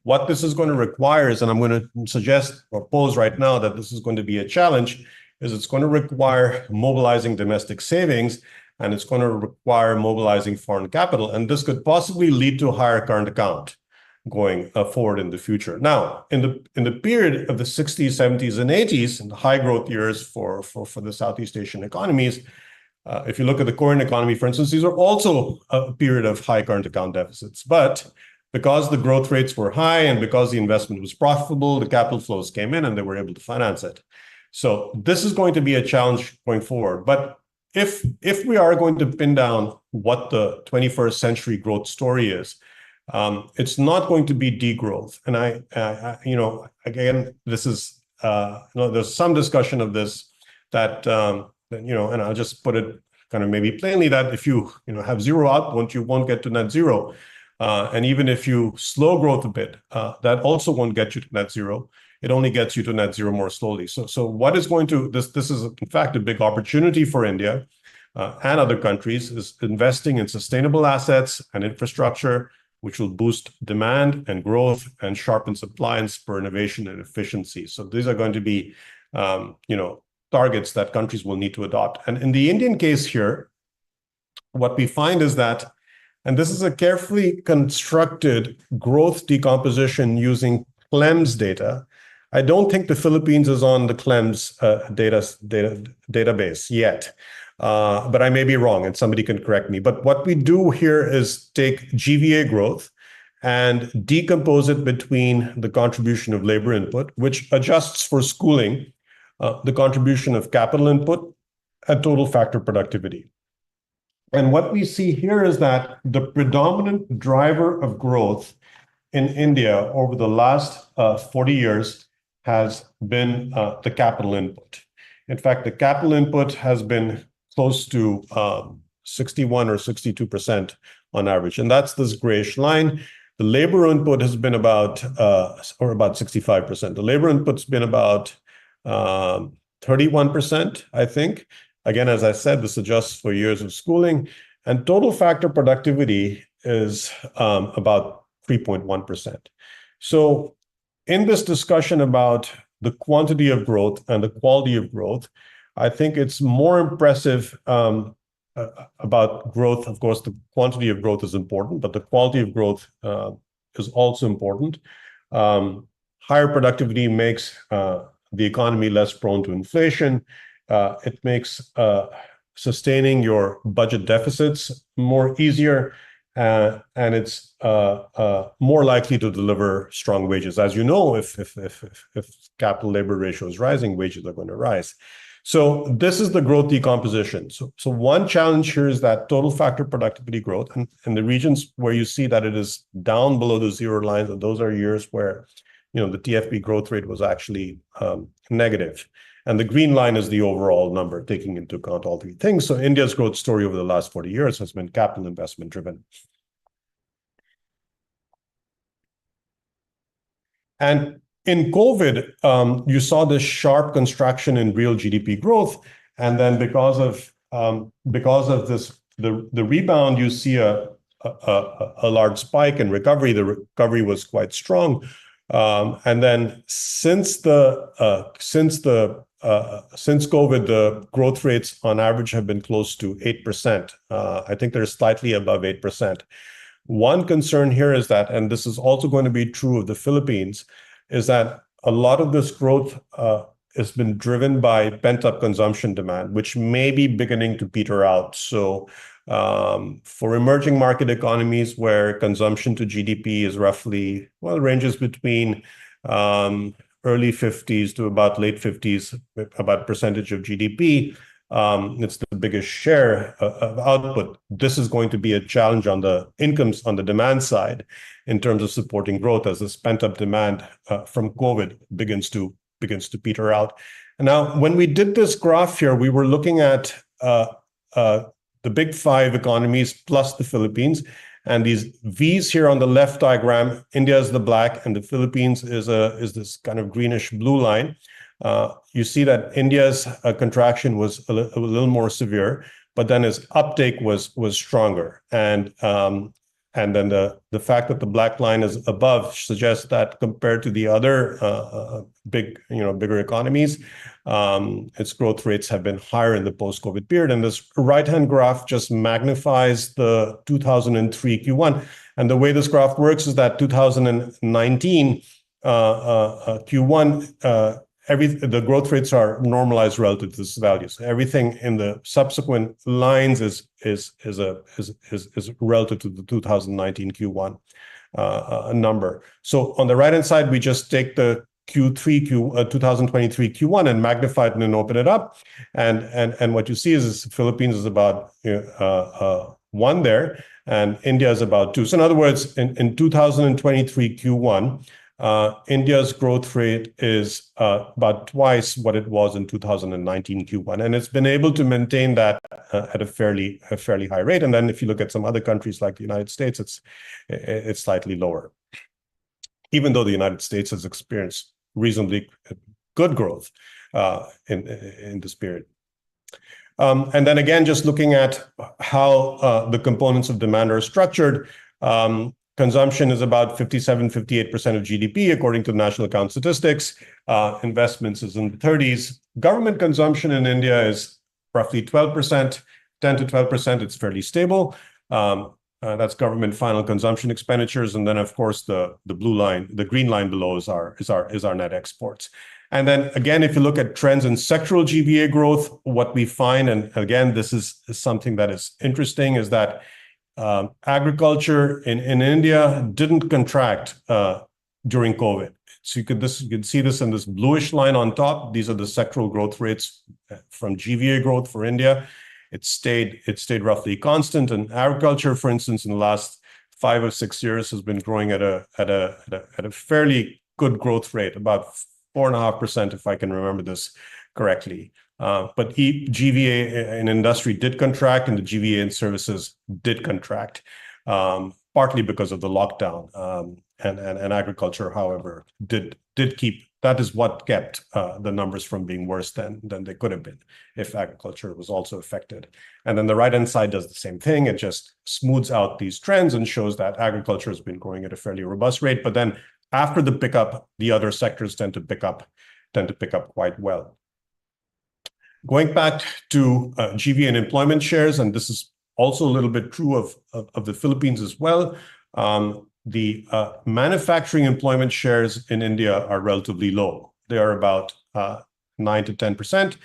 what this is going to require is, and I'm going to suggest or pose right now that this is going to be a challenge, is it's going to require mobilizing domestic savings, and it's going to require mobilizing foreign capital. And this could possibly lead to a higher current account going forward in the future. Now, in the period of the 60s, 70s, and 80s, in the high growth years for the Southeast Asian economies, if you look at the Korean economy, for instance, these are also a period of high current account deficits. But because the growth rates were high and because the investment was profitable, the capital flows came in and they were able to finance it. So this is going to be a challenge going forward. But if we are going to pin down what the 21st century growth story is, it's not going to be degrowth. And again, this is, there's some discussion of this that, and I'll just put it kind of maybe plainly that if you have zero output, you won't get to net zero. And even if you slow growth a bit, that also won't get you to net zero. It only gets you to net zero more slowly. So what is going to, this is in fact a big opportunity for India, and other countries is investing in sustainable assets and infrastructure, which will boost demand and growth and sharpen supply and spur innovation and efficiency. So these are going to be, targets that countries will need to adopt. And in the Indian case here, what we find is that, and this is a carefully constructed growth decomposition using CLEMS data. I don't think the Philippines is on the CLEMS database yet, but I may be wrong, and somebody can correct me. But what we do here is take GVA growth and decompose it between the contribution of labor input, which adjusts for schooling, the contribution of capital input, and total factor productivity. And what we see here is that the predominant driver of growth in India over the last 40 years has been the capital input. In fact, the capital input has been close to 61 or 62% on average. And that's this grayish line. The labor input has been about 65%. The labor input's been about 31%, I think. Again, as I said, this adjusts for years of schooling. And total factor productivity is about 3.1%. So in this discussion about the quantity of growth and the quality of growth, I think it's more impressive about growth. Of course, the quantity of growth is important, but the quality of growth is also important. Higher productivity makes the economy less prone to inflation. It makes sustaining your budget deficits more easier, and it's more likely to deliver strong wages. As you know, if capital labor ratio is rising, wages are going to rise. So this is the growth decomposition. So one challenge here is that total factor productivity growth, and the regions where you see that it is down below the zero lines, and those are years where the TFP growth rate was actually negative. And the green line is the overall number, taking into account all three things. So India's growth story over the last 40 years has been capital investment driven. And in COVID, you saw this sharp contraction in real GDP growth. And then because of this, the rebound, you see a large spike in recovery. The recovery was quite strong. And then since COVID, the growth rates on average have been close to 8%. I think they're slightly above 8%. One concern here is that, and this is also going to be true of the Philippines, is that a lot of this growth has been driven by pent-up consumption demand, which may be beginning to peter out. So for emerging market economies where consumption to GDP is roughly, ranges between early 50s to about late 50s, about percentage of GDP. It's the biggest share of output. This is going to be a challenge on the incomes, on the demand side, in terms of supporting growth as this pent-up demand from COVID begins to peter out. And now, when we did this graph here, we were looking at the big five economies plus the Philippines. And these V's here on the left diagram, India is the black, and the Philippines is this kind of greenish blue line. You see that India's contraction was a little more severe, but then its uptake was stronger. And then the fact that the black line is above suggests that compared to the other bigger economies, its growth rates have been higher in the post-COVID period. And this right-hand graph just magnifies the 2003 Q1. And the way this graph works is that 2019 Q1, the growth rates are normalized relative to this value. So everything in the subsequent lines is relative to the 2019 Q1 number. So on the right-hand side, we just take the 2023 Q1 and magnify it and then open it up. And what you see is Philippines is about 1 there, and India is about 2. So in other words, in 2023 Q1, India's growth rate is about twice what it was in 2019 Q1, and it's been able to maintain that at a fairly high rate. And then if you look at some other countries like the United States, it's slightly lower, even though the United States has experienced reasonably good growth in this period. And then again, just looking at how the components of demand are structured, consumption is about 57-58% of GDP, according to the National Account Statistics. Investments is in the 30s. Government consumption in India is roughly 12%, 10 to 12%. It's fairly stable. That's government final consumption expenditures. And then, of course, the blue line, the green line below is our net exports. And then again, if you look at trends in sectoral GVA growth, what we find, and again, this is something that is interesting, is that agriculture in India didn't contract during COVID. So you could see this in this bluish line on top. These are the sectoral growth rates from GVA growth for India. It stayed roughly constant. And agriculture, for instance, in the last 5 or 6 years has been growing at a fairly good growth rate, about 4.5%, if I can remember this correctly. But GVA in industry did contract, and the GVA in services did contract, partly because of the lockdown. And agriculture, however, did keep. That is what kept the numbers from being worse than they could have been if agriculture was also affected. And then the right-hand side does the same thing. It just smooths out these trends and shows that agriculture has been growing at a fairly robust rate. But then after the pickup, the other sectors tend to pick up quite well. Going back to GVA and employment shares, and this is also a little bit true of the Philippines as well. The manufacturing employment shares in India are relatively low. They are about 9 to 10%.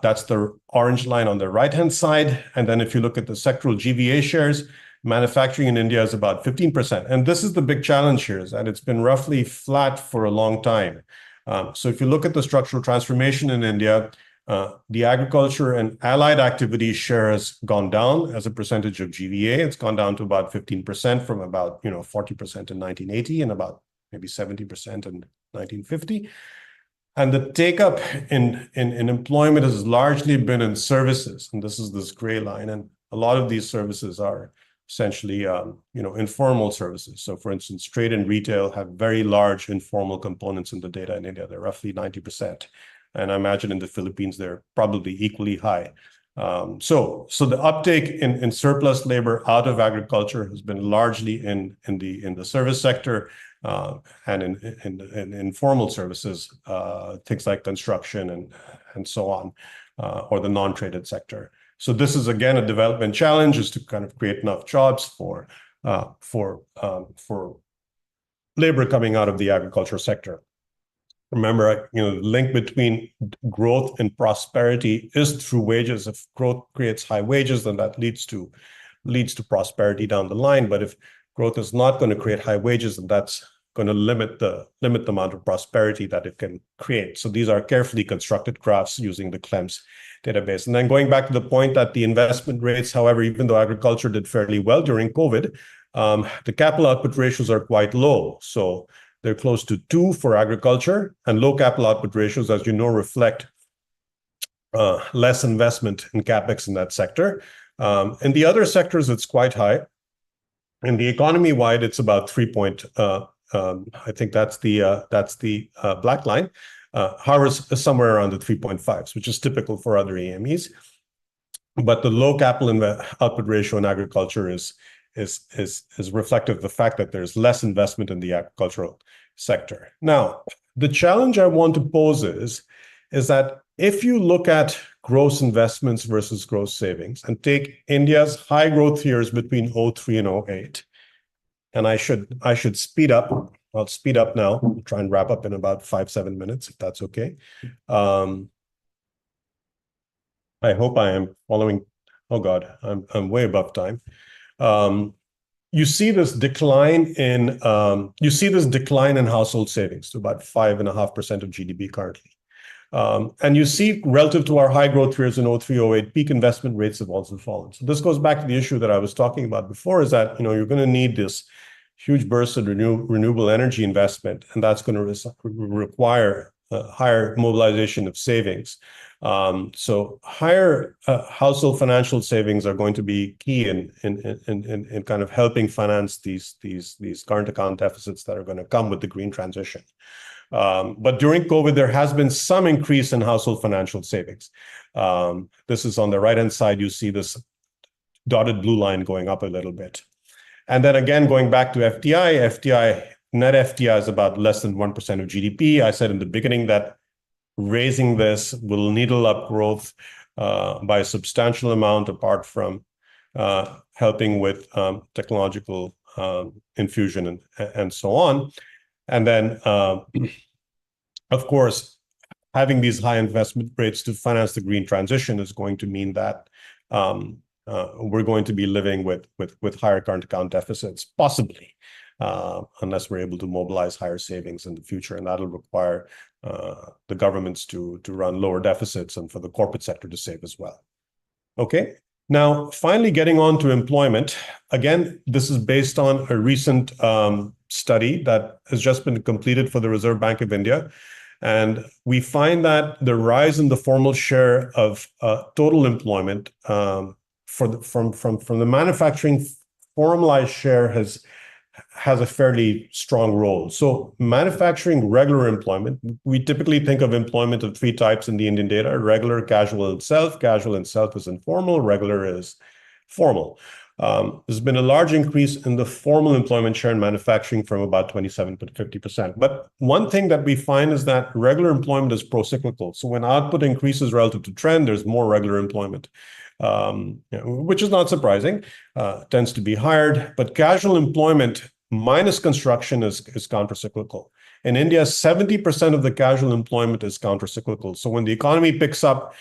That's the orange line on the right-hand side. And then if you look at the sectoral GVA shares, manufacturing in India is about 15%. And this is the big challenge here, is that it's been roughly flat for a long time. So if you look at the structural transformation in India, the agriculture and allied activity share has gone down as a percentage of GVA. It's gone down to about 15% from about 40% in 1980 and about maybe 70% in 1950. And the take-up in employment has largely been in services, and this is this gray line. And a lot of these services are essentially informal services. So for instance, trade and retail have very large informal components in the data in India. They're roughly 90%. And I imagine in the Philippines, they're probably equally high. So the uptake in surplus labor out of agriculture has been largely in the service sector and in informal services, things like construction and so on, or the non-traded sector. So this is again a development challenge, is to kind of create enough jobs for labor coming out of the agriculture sector. Remember, the link between growth and prosperity is through wages. If growth creates high wages, then that leads to prosperity down the line. But if growth is not going to create high wages, then that's going to limit the amount of prosperity that it can create. So these are carefully constructed graphs using the CLEMS database. And then going back to the point that the investment rates, however, even though agriculture did fairly well during COVID, the capital output ratios are quite low. So they're close to 2 for agriculture, and low capital output ratios, as you know, reflect less investment in capex in that sector. In the other sectors, it's quite high. In the economy-wide, it's about 3 point. I think that's the black line. However, is somewhere around the 3.5s, which is typical for other AMEs. But the low capital output ratio in agriculture is reflective of the fact that there's less investment in the agricultural sector. Now, the challenge I want to pose is that if you look at gross investments versus gross savings and take India's high growth years between 03 and 08, and I should speed up. I'll speed up now. I'll try and wrap up in about 5-7 minutes, if that's okay. I hope I am following. Oh God, I'm way above time. You see this decline in household savings to about 5.5% of GDP currently. And you see, relative to our high growth years in 03-08, peak investment rates have also fallen. So this goes back to the issue that I was talking about before, is that you're going to need this huge burst of renewable energy investment, and that's going to require higher mobilization of savings. So higher household financial savings are going to be key in kind of helping finance these current account deficits that are going to come with the green transition. But during COVID, there has been some increase in household financial savings. This is on the right-hand side. You see this dotted blue line going up a little bit. And then again, going back to FDI, net FDI is about less than 1% of GDP. I said in the beginning that raising this will needle up growth by a substantial amount, apart from helping with technological infusion and so on. And then, of course, having these high investment rates to finance the green transition is going to mean that we're going to be living with higher current account deficits, possibly, unless we're able to mobilize higher savings in the future. And that'll require the governments to run lower deficits and for the corporate sector to save as well. Okay. Now, finally, getting on to employment. Again, this is based on a recent study that has just been completed for the Reserve Bank of India. And we find that the rise in the formal share of total employment from the manufacturing formalized share has a fairly strong role. So manufacturing regular employment, we typically think of employment of three types in the Indian data: regular, casual, and self. Casual and self is informal, regular is formal. There's been a large increase in the formal employment share in manufacturing from about 27 to 50%. But one thing that we find is that regular employment is pro-cyclical. So when output increases relative to trend, there's more regular employment, which is not surprising, tends to be hired. But casual employment minus construction is countercyclical. In India, 70% of the casual employment is countercyclical. So when the economy picks up,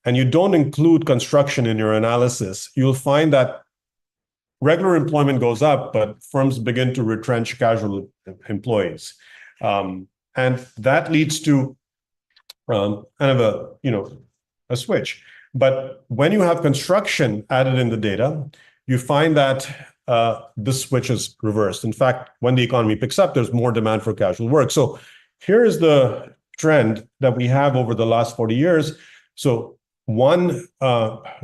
and you don't include construction in your analysis, you'll find that regular employment goes up, but firms begin to retrench casual employees. And that leads to kind of a switch. But when you have construction added in the data, you find that this switch is reversed. In fact, when the economy picks up, there's more demand for casual work. So here is the trend that we have over the last 40 years. So one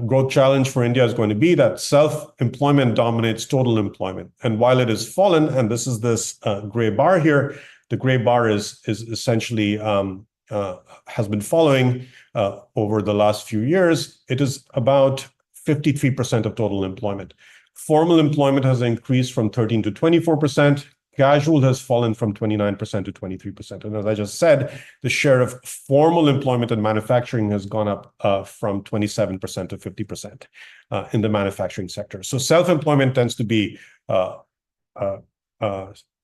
growth challenge for India is going to be that self-employment dominates total employment. And while it has fallen, and this is this gray bar here, the gray bar is essentially has been following over the last few years. It is about 53% of total employment. Formal employment has increased from 13 to 24%. Casual has fallen from 29% to 23%. And as I just said, the share of formal employment in manufacturing has gone up from 27% to 50% in the manufacturing sector. So self-employment tends to be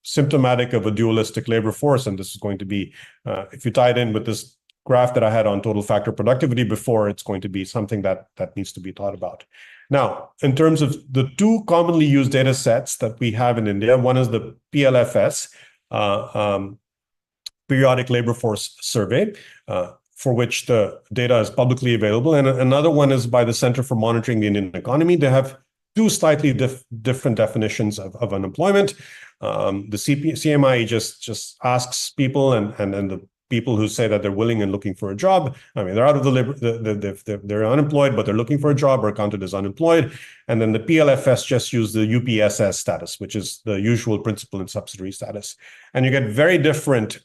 symptomatic of a dualistic labor force. And this is going to be, if you tie it in with this graph that I had on total factor productivity before, it's going to be something that needs to be thought about. Now, in terms of the two commonly used data sets that we have in India, one is the PLFS, Periodic Labor Force Survey, for which the data is publicly available. And another one is by the Center for Monitoring the Indian Economy. They have two slightly different definitions of unemployment. The CMI just asks people, and the people who say that they're willing and looking for a job, I mean, they're out of the labor, they're unemployed, but they're looking for a job, or counted as unemployed. And then the PLFS just use the UPSS status, which is the usual principal and subsidiary status. And you get very different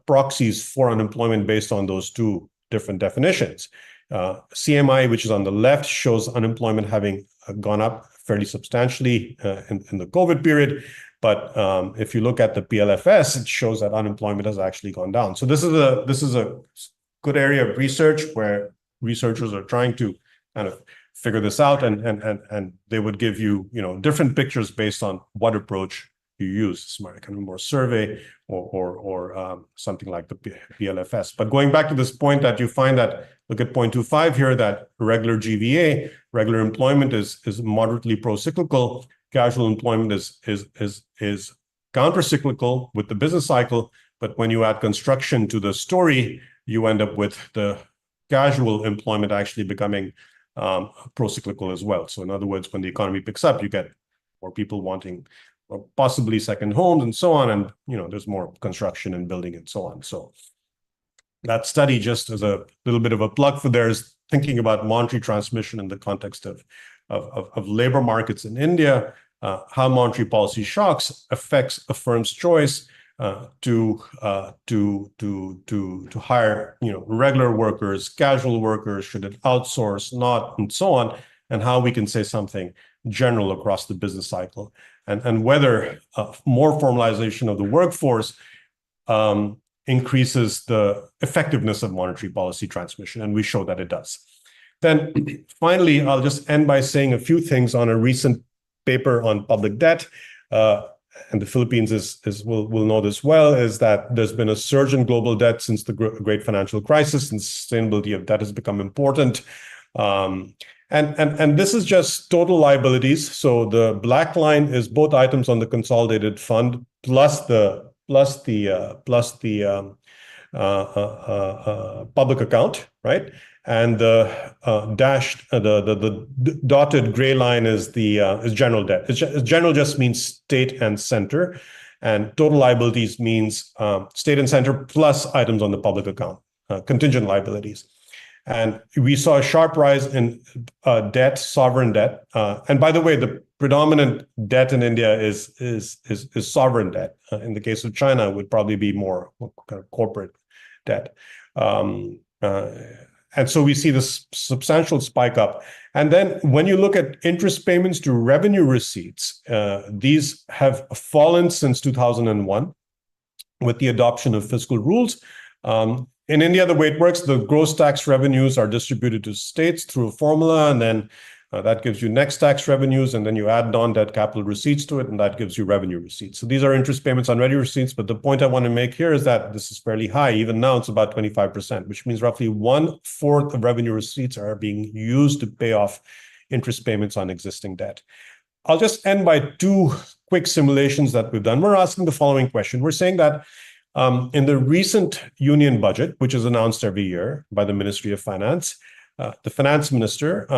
proxies for unemployment based on those two different definitions. CMI, which is on the left, shows unemployment having gone up fairly substantially in the COVID period. But if you look at the PLFS, it shows that unemployment has actually gone down. So this is a good area of research where researchers are trying to kind of figure this out, and they would give you different pictures based on what approach you use, kind of more survey or something like the PLFS. But going back to this point that you find that, look at 0.25 here, that regular GVA, regular employment is moderately pro-cyclical. Casual employment is counter-cyclical with the business cycle, but when you add construction to the story, you end up with the casual employment actually becoming pro-cyclical as well. So in other words, when the economy picks up, you get more people wanting possibly second homes and so on, and there's more construction and building and so on. So that study, just as a little bit of a plug for theirs, thinking about monetary transmission in the context of labor markets in India, how monetary policy shocks affects a firm's choice to hire, regular workers, casual workers, should it outsource, not, and so on, and how we can say something general across the business cycle, and whether more formalization of the workforce increases the effectiveness of monetary policy transmission, and we show that it does. Then finally, I'll just end by saying a few things on a recent paper on public debt. And the Philippines will know this well, is that there's been a surge in global debt since the great financial crisis, and sustainability of debt has become important. And this is just total liabilities. So the black line is both items on the consolidated fund plus the public account, right? And the dotted gray line is general debt. General just means state and center, and total liabilities means state and center plus items on the public account, contingent liabilities. And we saw a sharp rise in debt, sovereign debt. And by the way, the predominant debt in India is sovereign debt. In the case of China, it would probably be more kind of corporate debt. And so we see this substantial spike up. And then when you look at interest payments to revenue receipts, these have fallen since 2001 with the adoption of fiscal rules. In India, the way it works, the gross tax revenues are distributed to states through a formula, and then that gives you next tax revenues, and then you add non-debt capital receipts to it, and that gives you revenue receipts. So these are interest payments on revenue receipts, but the point I want to make here is that this is fairly high. Even now, it's about 25%, which means roughly 1/4 of revenue receipts are being used to pay off interest payments on existing debt. I'll just end by two quick simulations that we've done. We're asking the following question. We're saying that in the recent union budget, which is announced every year by the Ministry of Finance, the finance minister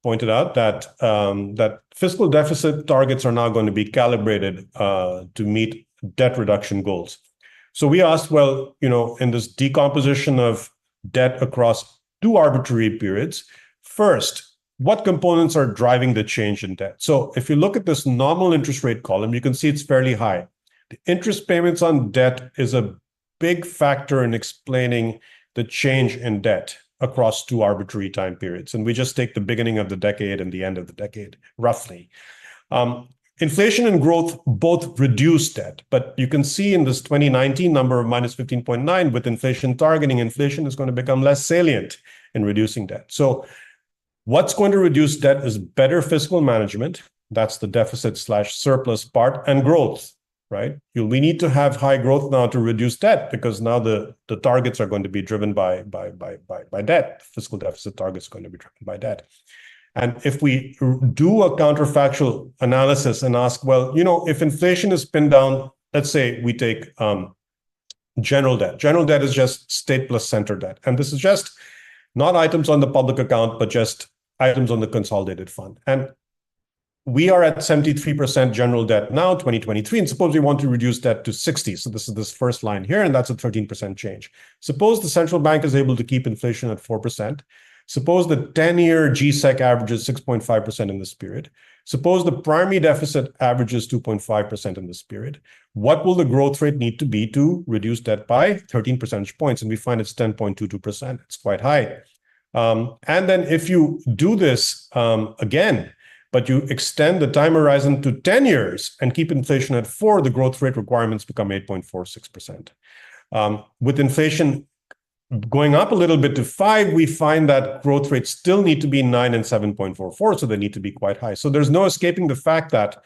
pointed out that fiscal deficit targets are now going to be calibrated to meet debt reduction goals. So we asked, well, in this decomposition of debt across two arbitrary periods, first, what components are driving the change in debt? So if you look at this nominal interest rate column, you can see it's fairly high. The interest payments on debt is a big factor in explaining the change in debt across two arbitrary time periods. And we just take the beginning of the decade and the end of the decade, roughly. Inflation and growth both reduce debt, but you can see in this 2019 number of minus 15.9, with inflation targeting, inflation is going to become less salient in reducing debt. So what's going to reduce debt is better fiscal management. That's the deficit/surplus part, and growth. Right? We need to have high growth now to reduce debt, because now the targets are going to be driven by debt. Fiscal deficit targets are going to be driven by debt. And if we do a counterfactual analysis and ask, well, if inflation is pinned down, let's say we take general debt. General debt is just state plus center debt. And this is just not items on the public account, but just items on the consolidated fund. And we are at 73% general debt now, 2023, and suppose we want to reduce debt to 60. So this is this first line here, and that's a 13% change. Suppose the central bank is able to keep inflation at 4%. Suppose the 10-year GSEC averages 6.5% in this period. Suppose the primary deficit averages 2.5% in this period. What will the growth rate need to be to reduce debt by 13 percentage points? And we find it's 10.22%. It's quite high. And then if you do this again, but you extend the time horizon to 10 years and keep inflation at 4, the growth rate requirements become 8.46%. With inflation going up a little bit to 5, we find that growth rates still need to be 9 and 7.44, so they need to be quite high. So there's no escaping the fact that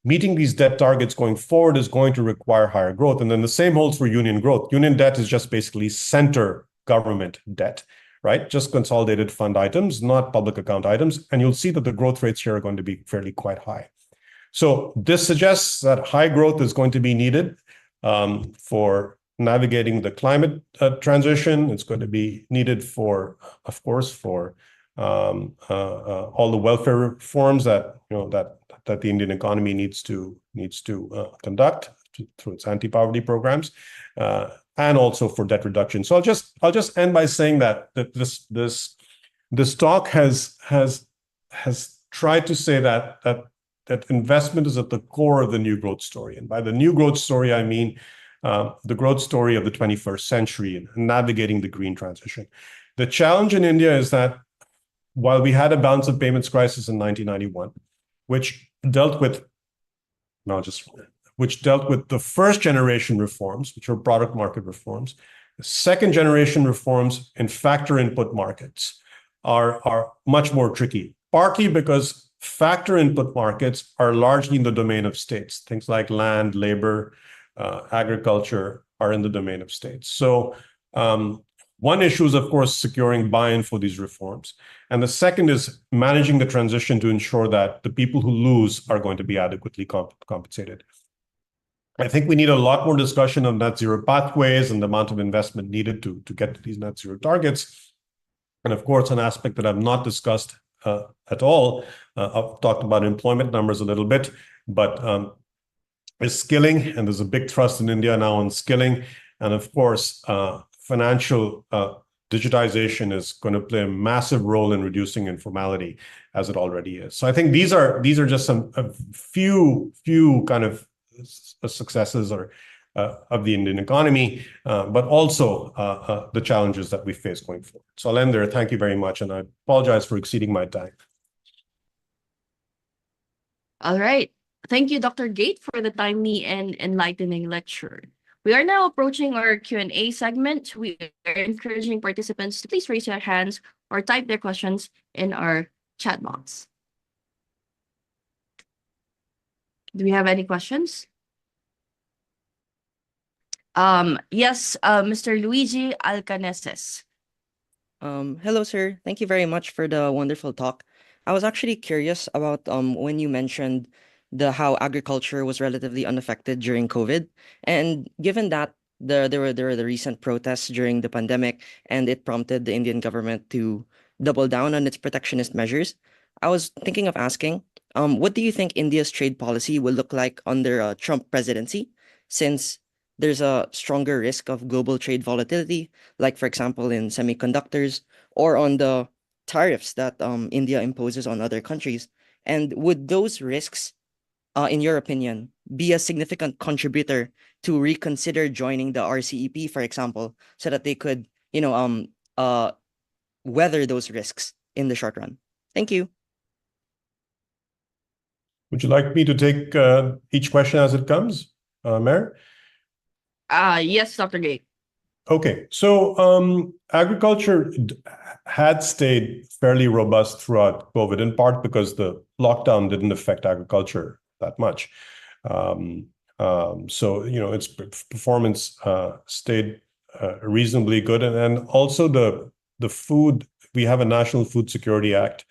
meeting these debt targets going forward is going to require higher growth. And then the same holds for union growth. Union debt is just basically center government debt. Right? Just consolidated fund items, not public account items. And you'll see that the growth rates here are going to be fairly quite high. So this suggests that high growth is going to be needed for navigating the climate transition. It's going to be needed for, of course, for all the welfare reforms that the Indian economy needs to conduct through its anti-poverty programs. And also for debt reduction. So I'll just end by saying that this talk has tried to say that investment is at the core of the new growth story. And by the new growth story, I mean the growth story of the 21st century and navigating the green transition. The challenge in India is that while we had a balance of payments crisis in 1991, which dealt with the first generation reforms, which were product market reforms, the second generation reforms in factor input markets are much more tricky, partly because factor input markets are largely in the domain of states. Things like land, labor, agriculture are in the domain of states. So one issue is, of course, securing buy-in for these reforms. And the second is managing the transition to ensure that the people who lose are going to be adequately compensated. I think we need a lot more discussion on net zero pathways and the amount of investment needed to get to these net zero targets. And of course, an aspect that I've not discussed at all, I've talked about employment numbers a little bit, but is skilling, and there's a big thrust in India now on skilling. And of course, financial digitization is going to play a massive role in reducing informality, as it already is. So I think these are just some few kind of successes of the Indian economy, but also the challenges that we face going forward. So I'll end there. Thank you very much, and I apologize for exceeding my time. All right. Thank you, Dr. Ghate, for the timely and enlightening lecture. We are now approaching our Q&A segment. We are encouraging participants to please raise your hands or type their questions in our chat box. Do we have any questions? Yes, Mr. Luigi Alcaneses. Hello, sir. Thank you very much for the wonderful talk. I was actually curious about when you mentioned how agriculture was relatively unaffected during COVID, and given that there were the recent protests during the pandemic, and it prompted the Indian government to double down on its protectionist measures. I was thinking of asking, what do you think India's trade policy will look like under a Trump presidency, since there's a stronger risk of global trade volatility, like, for example, in semiconductors or on the tariffs that India imposes on other countries? And would those risks, in your opinion, be a significant contributor to reconsider joining the RCEP, for example, so that they could, weather those risks in the short run? Thank you. Would you like me to take each question as it comes, Mayor? Yes, Dr. Ghate. Okay, so agriculture had stayed fairly robust throughout COVID, in part because the lockdown didn't affect agriculture that much. So, its performance stayed reasonably good. And also the food, we have a National Food Security Act,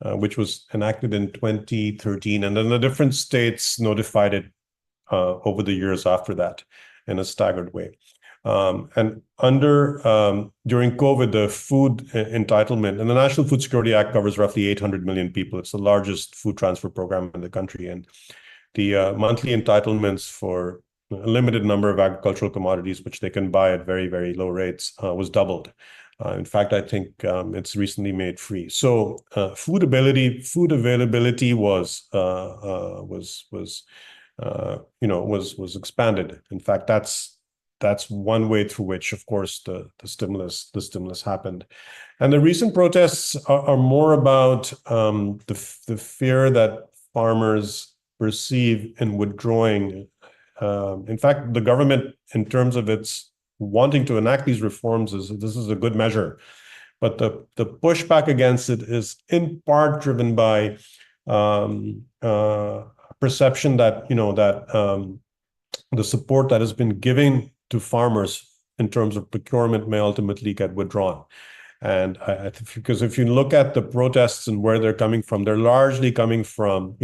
which was enacted in 2013. And then the different states notified it over the years after that in a staggered way. And during COVID, the food entitlement, and the National Food Security Act covers roughly 800 million people. It's the largest food transfer program in the country. And the monthly entitlements for a limited number of agricultural commodities, which they can buy at very, very low rates, was doubled. In fact, I think it's recently made free. So food availability was expanded. In fact, that's one way through which, of course, the stimulus happened. And the recent protests are more about the fear that farmers perceive in withdrawing. In fact, the government, in terms of its wanting to enact these reforms, this is a good measure. But the pushback against it is in part driven by perception that the support that has been given to farmers in terms of procurement may ultimately get withdrawn. And I think, because if you look at the protests and where they're coming from, they're largely coming from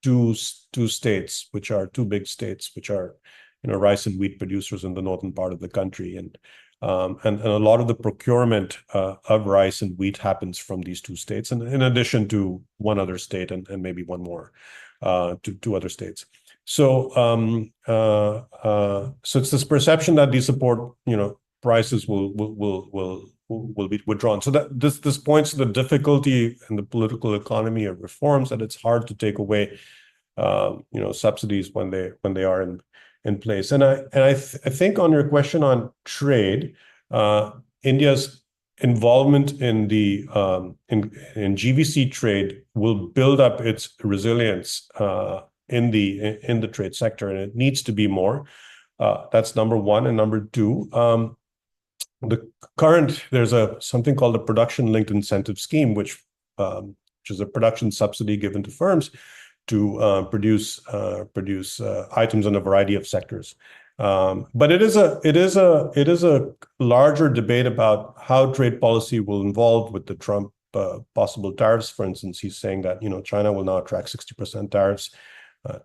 two states, which are two big states, which are rice and wheat producers in the northern part of the country, and a lot of the procurement of rice and wheat happens from these two states, and in addition to one other state and maybe one more. Two other states. So so it's this perception that these support prices will be withdrawn. So that this points to the difficulty in the political economy of reforms, that it's hard to take away subsidies when they are in place. And I think on your question on trade, India's involvement in the in GVC trade will build up its resilience in the trade sector, and it needs to be more. That's number one. And number two, there's something called the production-linked incentive scheme, which is a production subsidy given to firms to produce items in a variety of sectors. But it is a larger debate about how trade policy will evolve with the Trump possible tariffs. For instance, he's saying that China will now attract 60% tariffs.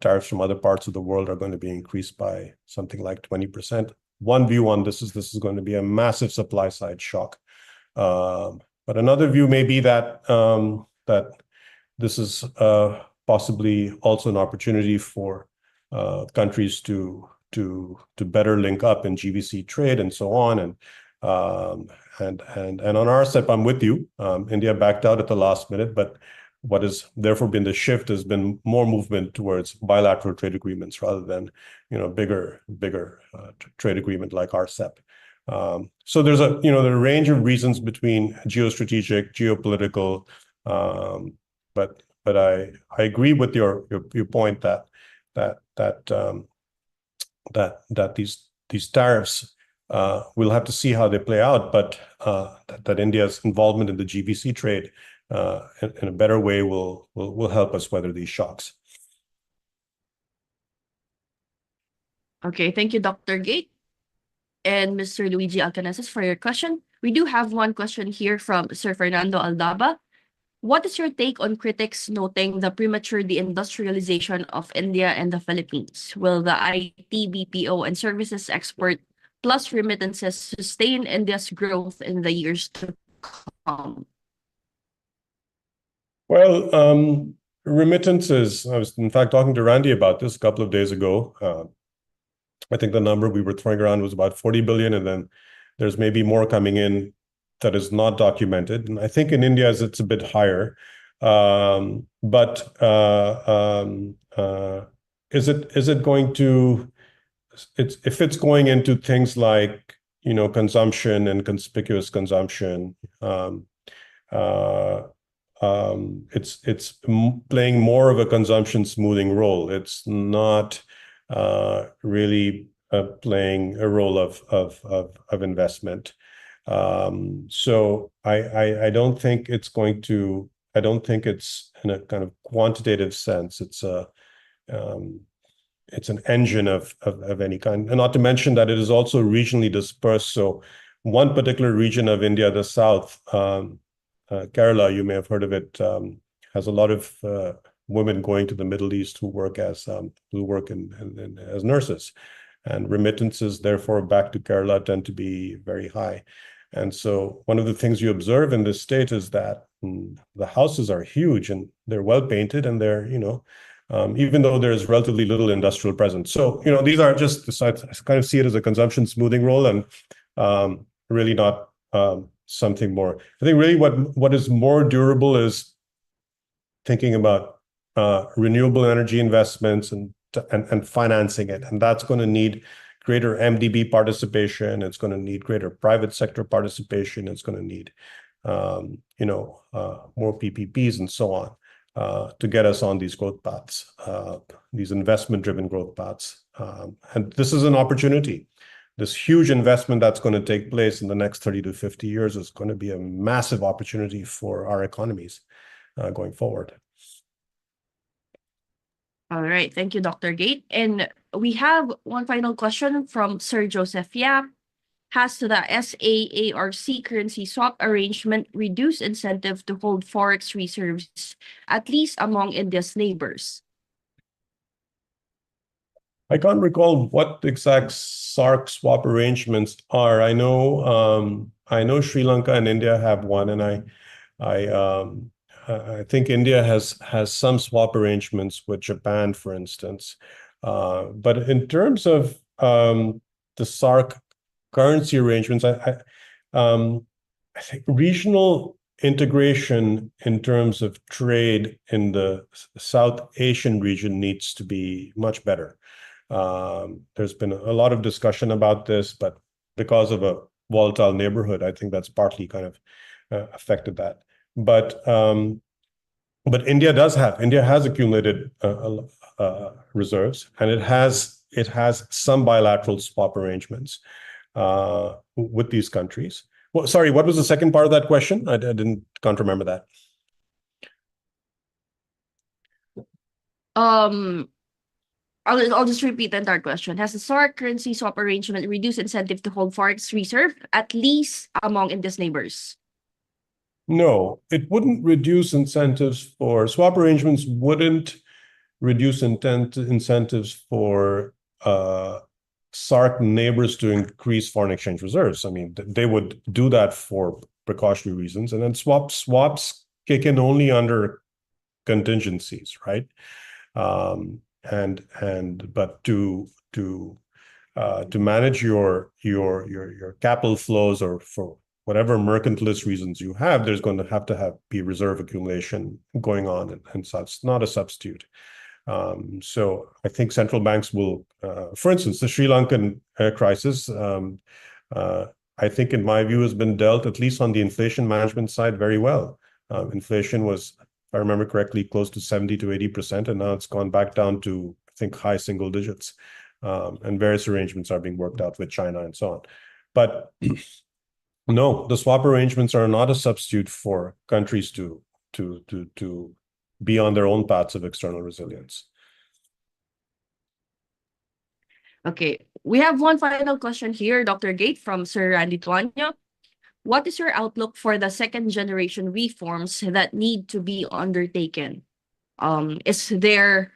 Tariffs from other parts of the world are going to be increased by something like 20%. One view on this is going to be a massive supply side shock. But another view may be that that this is possibly also an opportunity for countries to better link up in GVC trade and so on. And on our step, I'm with you. India backed out at the last minute, but what has therefore been the shift has been more movement towards bilateral trade agreements rather than bigger trade agreement like RCEP. So there's a range of reasons between geostrategic, geopolitical, but I agree with your point that these tariffs, we'll have to see how they play out, but that India's involvement in the GVC trade in a better way will help us weather these shocks. Okay, thank you, Dr. Ghate and Mr. Luigi Alcaneses for your question. We do have one question here from Sir Fernando Aldaba. What is your take on critics noting the premature deindustrialization of India and the Philippines? Will the IT, BPO, and services export plus remittances sustain India's growth in the years to come? Well, remittances, I was in fact talking to Randy about this a couple of days ago. I think the number we were throwing around was about 40 billion, and then there's maybe more coming in that is not documented. And I think in India it's a bit higher. But is it going to, if it's going into things like consumption and conspicuous consumption, it's playing more of a consumption smoothing role. It's not really playing a role of investment. So I don't think it's going to. I don't think it's in a kind of quantitative sense. It's an engine of any kind, and not to mention that it is also regionally dispersed. So one particular region of India, the south, Kerala, you may have heard of it, has a lot of women going to the Middle East who work as nurses, and remittances therefore back to Kerala tend to be very high. And so one of the things you observe in this state is that the houses are huge and they're well painted, and they're even though there's relatively little industrial presence. So these are just, I kind of see it as a consumption smoothing role, and really not something more. I think really what is more durable is thinking about renewable energy investments and financing it, and that's going to need greater MDB participation. It's going to need greater private sector participation. It's going to need more PPPs and so on to get us on these growth paths, these investment-driven growth paths. And this is an opportunity. This huge investment that's going to take place in the next 30 to 50 years is going to be a massive opportunity for our economies going forward. All right, thank you, Dr. Ghate. And we have one final question from Sir Joseph Yap. Has the SAARC currency swap arrangement reduced incentive to hold forex reserves, at least among India's neighbors? I can't recall what the exact SAARC swap arrangements are. I know Sri Lanka and India have one, and I think India has some swap arrangements with Japan, for instance. But in terms of the SAARC currency arrangements, I think regional integration in terms of trade in the South Asian region needs to be much better. There's been a lot of discussion about this, but because of a volatile neighborhood, I think that's partly kind of affected that. But India has accumulated reserves, and it has some bilateral swap arrangements with these countries. Well, sorry, what was the second part of that question? I can't remember that. I'll just repeat the entire question. Has the SARC currency swap arrangement reduced incentive to hold forex reserve, at least among India's neighbors? No, it wouldn't reduce incentives for swap arrangements, wouldn't reduce incentives for SARC neighbors to increase foreign exchange reserves. I mean, they would do that for precautionary reasons, and then swaps kick in only under contingencies, right? But to manage your capital flows, or for whatever mercantilist reasons you have, there's going to be reserve accumulation going on, and so it's not a substitute. So I think central banks will, for instance, the Sri Lankan crisis, I think in my view has been dealt, at least on the inflation management side, very well. Inflation was, if I remember correctly, close to 70 to 80%, and now it's gone back down to, I think, high single digits. And various arrangements are being worked out with China and so on. But no, the swap arrangements are not a substitute for countries to be on their own paths of external resilience. Okay, we have one final question here, Dr. Ghate from Sir Randy Tuanyo. What is your outlook for the second generation reforms that need to be undertaken? Is there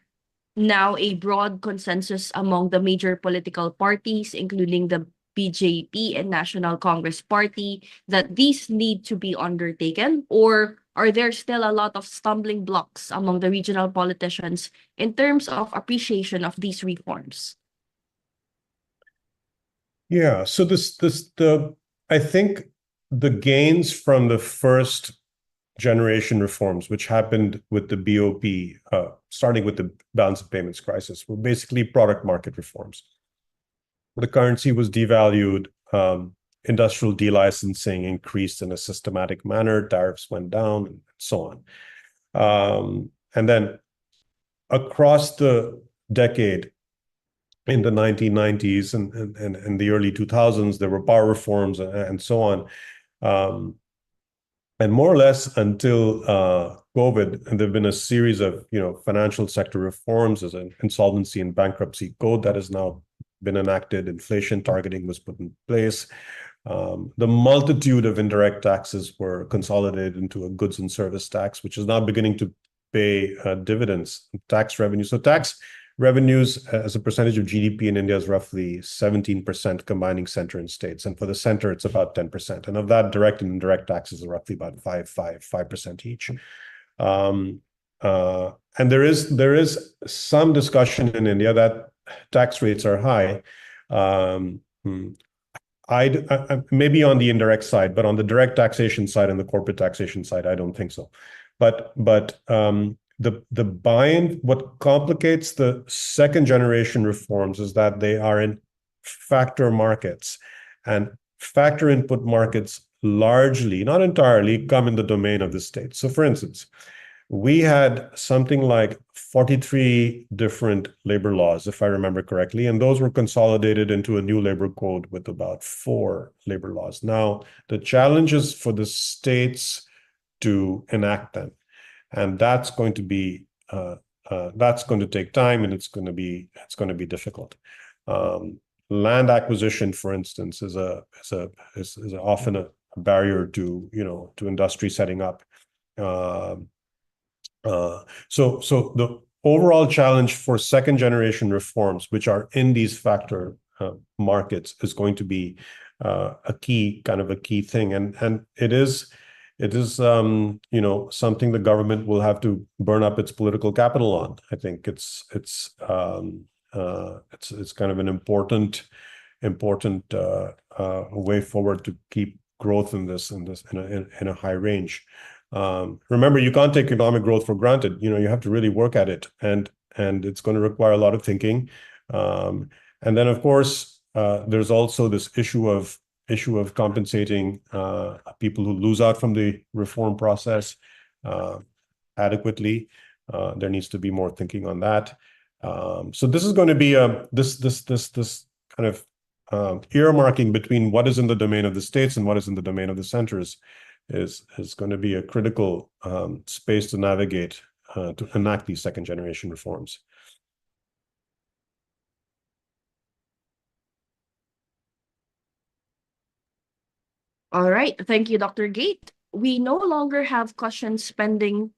now a broad consensus among the major political parties, including the BJP and National Congress Party, that these need to be undertaken? Or are there still a lot of stumbling blocks among the regional politicians in terms of appreciation of these reforms? Yeah, so I think the gains from the first generation reforms, which happened with the BOP, starting with the balance of payments crisis, were basically product market reforms. The currency was devalued, industrial delicensing increased in a systematic manner, tariffs went down, and so on. And then across the decade, in the 1990s and the early 2000s, there were power reforms and so on. And more or less until COVID, and there've been a series of financial sector reforms. As an insolvency and bankruptcy code that has now been enacted. Inflation targeting was put in place. The multitude of indirect taxes were consolidated into a goods and service tax, which is now beginning to pay dividends, tax revenue. So tax revenues as a percentage of GDP in India is roughly 17%, combining center and states. And for the center, it's about 10%. And of that, direct and indirect taxes are roughly about 5% each. And there is some discussion in India that tax rates are high. I maybe on the indirect side, but on the direct taxation side and the corporate taxation side, I don't think so. But the buy-in, what complicates the second generation reforms is that they are in factor markets, and factor input markets largely, not entirely, come in the domain of the state. So for instance, we had something like 43 different labor laws, if I remember correctly, and those were consolidated into a new labor code with about 4 labor laws. Now, the challenge is for the states to enact them, and that's going to take time, and it's going to be difficult. Land acquisition, for instance, is often a barrier to industry setting up. So the overall challenge for second generation reforms, which are in these factor markets, is going to be a key thing, and it is something the government will have to burn up its political capital on. I think it's kind of an important way forward to keep growth in a high range. Remember, you can't take economic growth for granted. You have to really work at it, and it's going to require a lot of thinking. And then, of course, there's also this issue of compensating people who lose out from the reform process adequately. There needs to be more thinking on that. So this is going to be this kind of earmarking between what is in the domain of the states and what is in the domain of the centers is going to be a critical space to navigate to enact these second generation reforms. All right, thank you, Dr. Ghate. We no longer have questions pending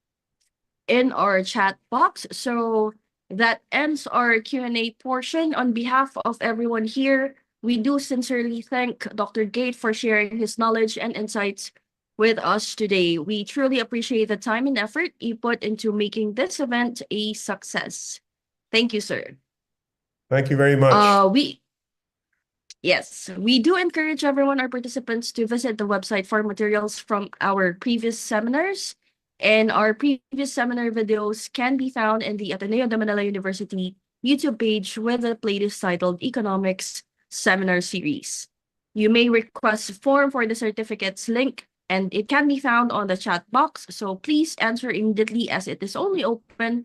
in our chat box, so that ends our Q&A portion. On behalf of everyone here, we do sincerely thank Dr. Ghate for sharing his knowledge and insights with us today. We truly appreciate the time and effort you put into making this event a success. Thank you, sir. Thank you very much. Yes, we do encourage everyone, our participants, to visit the website for materials from our previous seminars. And our previous seminar videos can be found in the Ateneo de Manila University YouTube page with a playlist titled Economics Seminar Series. You may request a form for the certificates link, and it can be found on the chat box. So please answer immediately, as it is only open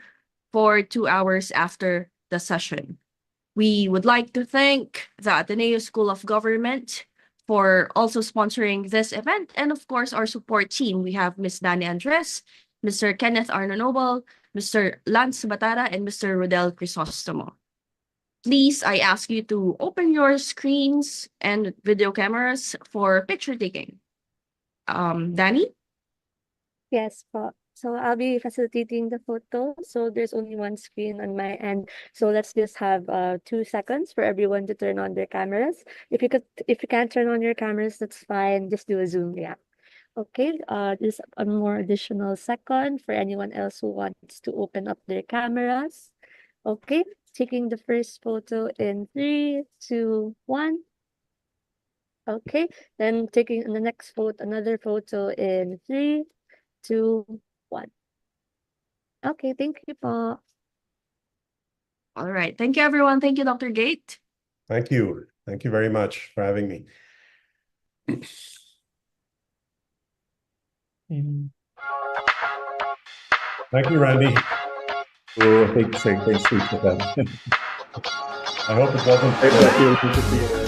for 2 hours after the session. We would like to thank the Ateneo School of Government for also sponsoring this event, and of course, our support team. We have Ms. Dani Andres, Mr. Kenneth Arno Noble, Mr. Lance Batara, and Mr. Rodel Crisostomo. Please, I ask you to open your screens and video cameras for picture taking. Dani? Yes, po. So I'll be facilitating the photo. So there's only one screen on my end. So let's just have 2 seconds for everyone to turn on their cameras. If you can't turn on your cameras, that's fine. Just do a zoom. Yeah. Okay. Just a more additional second for anyone else who wants to open up their cameras. Okay. Taking the first photo in 3, 2, 1. Okay. Then taking the next photo, another photo in 3, 2, 1. Okay, thank you po. All right. Thank you, everyone. Thank you, Dr. Ghate. Thank you. Thank you very much for having me. Thank you, Randy. Oh, thanks, Chetan. I hope it wasn't. I feel good to see you.